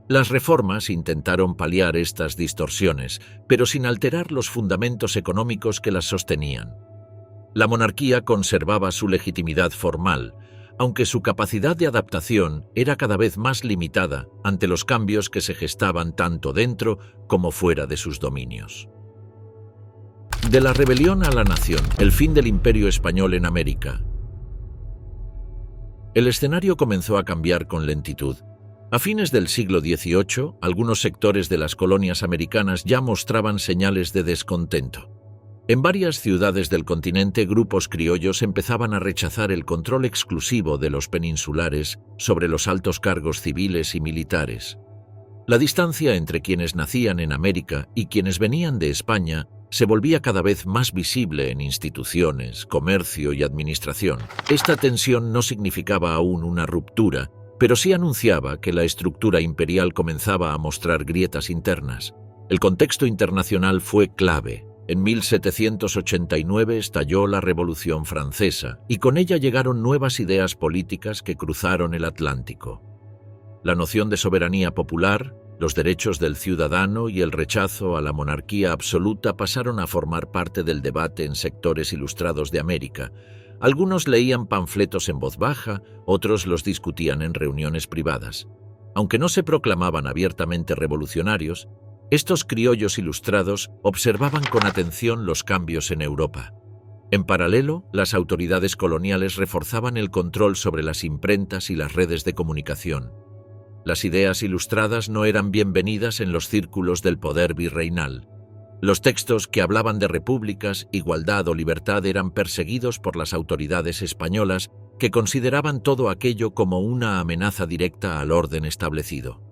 Las reformas intentaron paliar estas distorsiones, pero sin alterar los fundamentos económicos que las sostenían. La monarquía conservaba su legitimidad formal, aunque su capacidad de adaptación era cada vez más limitada ante los cambios que se gestaban tanto dentro como fuera de sus dominios. De la rebelión a la nación, el fin del Imperio Español en América. El escenario comenzó a cambiar con lentitud. A fines del siglo XVIII, algunos sectores de las colonias americanas ya mostraban señales de descontento. En varias ciudades del continente, grupos criollos empezaban a rechazar el control exclusivo de los peninsulares sobre los altos cargos civiles y militares. La distancia entre quienes nacían en América y quienes venían de España se volvía cada vez más visible en instituciones, comercio y administración. Esta tensión no significaba aún una ruptura, pero sí anunciaba que la estructura imperial comenzaba a mostrar grietas internas. El contexto internacional fue clave. En 1789 estalló la Revolución Francesa y con ella llegaron nuevas ideas políticas que cruzaron el Atlántico. La noción de soberanía popular, los derechos del ciudadano y el rechazo a la monarquía absoluta pasaron a formar parte del debate en sectores ilustrados de América. Algunos leían panfletos en voz baja, otros los discutían en reuniones privadas. Aunque no se proclamaban abiertamente revolucionarios, estos criollos ilustrados observaban con atención los cambios en Europa. En paralelo, las autoridades coloniales reforzaban el control sobre las imprentas y las redes de comunicación. Las ideas ilustradas no eran bienvenidas en los círculos del poder virreinal. Los textos que hablaban de repúblicas, igualdad o libertad eran perseguidos por las autoridades españolas, que consideraban todo aquello como una amenaza directa al orden establecido.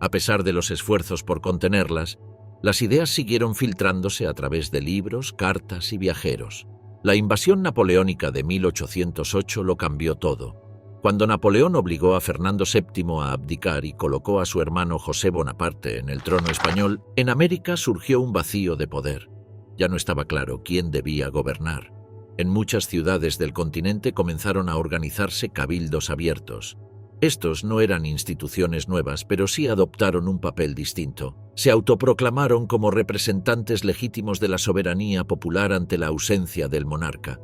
A pesar de los esfuerzos por contenerlas, las ideas siguieron filtrándose a través de libros, cartas y viajeros. La invasión napoleónica de 1808 lo cambió todo. Cuando Napoleón obligó a Fernando VII a abdicar y colocó a su hermano José Bonaparte en el trono español, en América surgió un vacío de poder. Ya no estaba claro quién debía gobernar. En muchas ciudades del continente comenzaron a organizarse cabildos abiertos. Estos no eran instituciones nuevas, pero sí adoptaron un papel distinto. Se autoproclamaron como representantes legítimos de la soberanía popular ante la ausencia del monarca.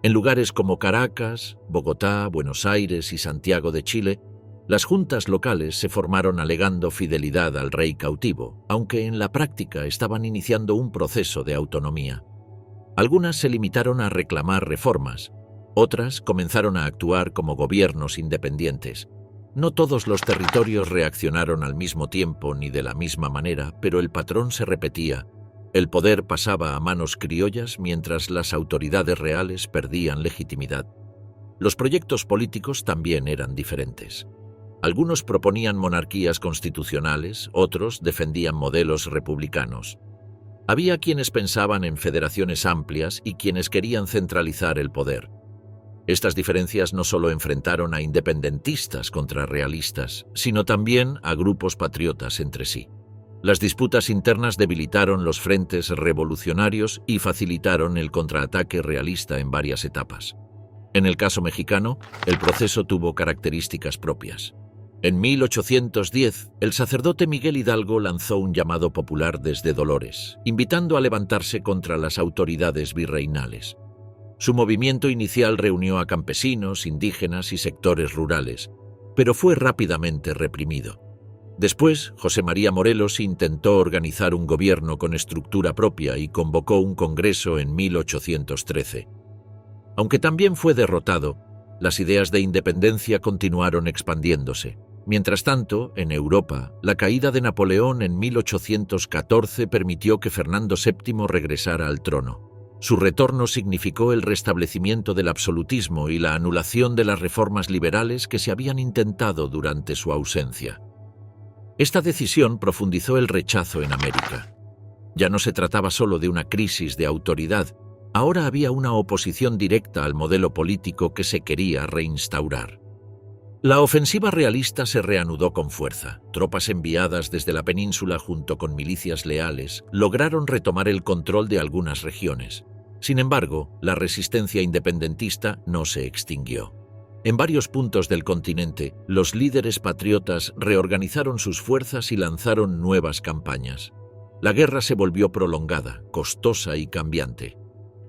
En lugares como Caracas, Bogotá, Buenos Aires y Santiago de Chile, las juntas locales se formaron alegando fidelidad al rey cautivo, aunque en la práctica estaban iniciando un proceso de autonomía. Algunas se limitaron a reclamar reformas, otras comenzaron a actuar como gobiernos independientes. No todos los territorios reaccionaron al mismo tiempo ni de la misma manera, pero el patrón se repetía. El poder pasaba a manos criollas mientras las autoridades reales perdían legitimidad. Los proyectos políticos también eran diferentes. Algunos proponían monarquías constitucionales, otros defendían modelos republicanos. Había quienes pensaban en federaciones amplias y quienes querían centralizar el poder. Estas diferencias no solo enfrentaron a independentistas contra realistas, sino también a grupos patriotas entre sí. Las disputas internas debilitaron los frentes revolucionarios y facilitaron el contraataque realista en varias etapas. En el caso mexicano, el proceso tuvo características propias. En 1810, el sacerdote Miguel Hidalgo lanzó un llamado popular desde Dolores, invitando a levantarse contra las autoridades virreinales. Su movimiento inicial reunió a campesinos, indígenas y sectores rurales, pero fue rápidamente reprimido. Después, José María Morelos intentó organizar un gobierno con estructura propia y convocó un congreso en 1813. Aunque también fue derrotado, las ideas de independencia continuaron expandiéndose. Mientras tanto, en Europa, la caída de Napoleón en 1814 permitió que Fernando VII regresara al trono. Su retorno significó el restablecimiento del absolutismo y la anulación de las reformas liberales que se habían intentado durante su ausencia. Esta decisión profundizó el rechazo en América. Ya no se trataba solo de una crisis de autoridad, ahora había una oposición directa al modelo político que se quería reinstaurar. La ofensiva realista se reanudó con fuerza. Tropas enviadas desde la península junto con milicias leales lograron retomar el control de algunas regiones. Sin embargo, la resistencia independentista no se extinguió. En varios puntos del continente, los líderes patriotas reorganizaron sus fuerzas y lanzaron nuevas campañas. La guerra se volvió prolongada, costosa y cambiante.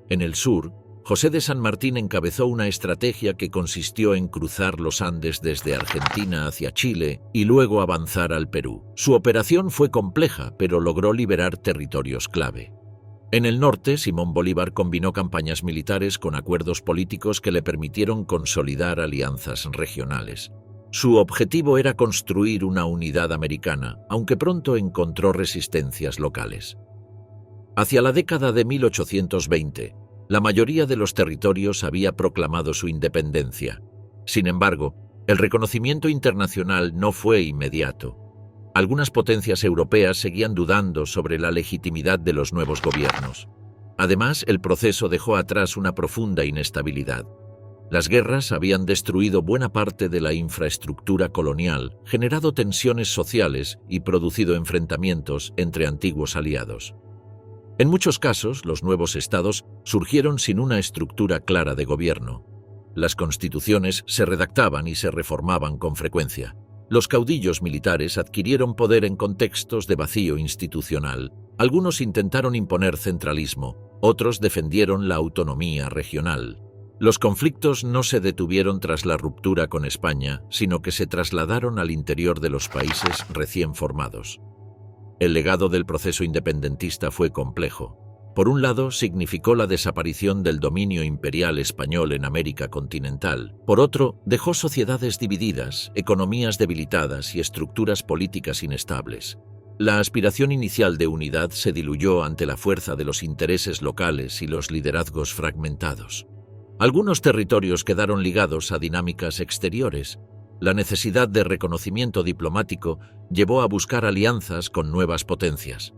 En el sur, José de San Martín encabezó una estrategia que consistió en cruzar los Andes desde Argentina hacia Chile y luego avanzar al Perú. Su operación fue compleja, pero logró liberar territorios clave. En el norte, Simón Bolívar combinó campañas militares con acuerdos políticos que le permitieron consolidar alianzas regionales. Su objetivo era construir una unidad americana, aunque pronto encontró resistencias locales. Hacia la década de 1820, la mayoría de los territorios había proclamado su independencia. Sin embargo, el reconocimiento internacional no fue inmediato. Algunas potencias europeas seguían dudando sobre la legitimidad de los nuevos gobiernos. Además, el proceso dejó atrás una profunda inestabilidad. Las guerras habían destruido buena parte de la infraestructura colonial, generado tensiones sociales y producido enfrentamientos entre antiguos aliados. En muchos casos, los nuevos estados surgieron sin una estructura clara de gobierno. Las constituciones se redactaban y se reformaban con frecuencia. Los caudillos militares adquirieron poder en contextos de vacío institucional. Algunos intentaron imponer centralismo, otros defendieron la autonomía regional. Los conflictos no se detuvieron tras la ruptura con España, sino que se trasladaron al interior de los países recién formados. El legado del proceso independentista fue complejo. Por un lado, significó la desaparición del dominio imperial español en América continental. Por otro, dejó sociedades divididas, economías debilitadas y estructuras políticas inestables. La aspiración inicial de unidad se diluyó ante la fuerza de los intereses locales y los liderazgos fragmentados. Algunos territorios quedaron ligados a dinámicas exteriores. La necesidad de reconocimiento diplomático llevó a buscar alianzas con nuevas potencias.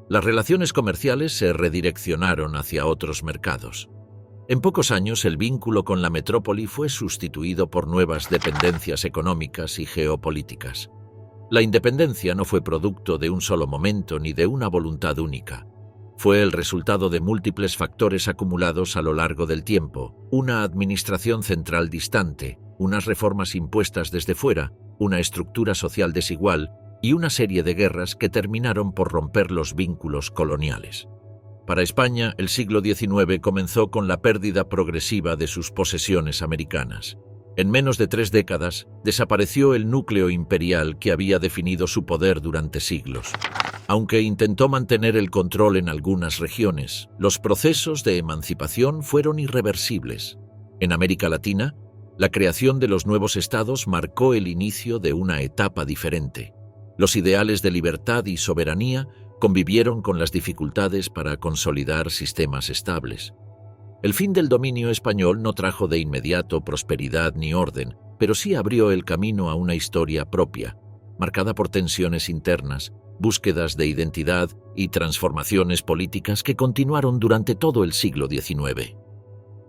Las relaciones comerciales se redireccionaron hacia otros mercados. En pocos años, el vínculo con la metrópoli fue sustituido por nuevas dependencias económicas y geopolíticas. La independencia no fue producto de un solo momento ni de una voluntad única. Fue el resultado de múltiples factores acumulados a lo largo del tiempo: una administración central distante, unas reformas impuestas desde fuera, una estructura social desigual y una serie de guerras que terminaron por romper los vínculos coloniales. Para España, el siglo XIX comenzó con la pérdida progresiva de sus posesiones americanas. En menos de 3 décadas, desapareció el núcleo imperial que había definido su poder durante siglos. Aunque intentó mantener el control en algunas regiones, los procesos de emancipación fueron irreversibles. En América Latina, la creación de los nuevos estados marcó el inicio de una etapa diferente. Los ideales de libertad y soberanía convivieron con las dificultades para consolidar sistemas estables. El fin del dominio español no trajo de inmediato prosperidad ni orden, pero sí abrió el camino a una historia propia, marcada por tensiones internas, búsquedas de identidad y transformaciones políticas que continuaron durante todo el siglo XIX.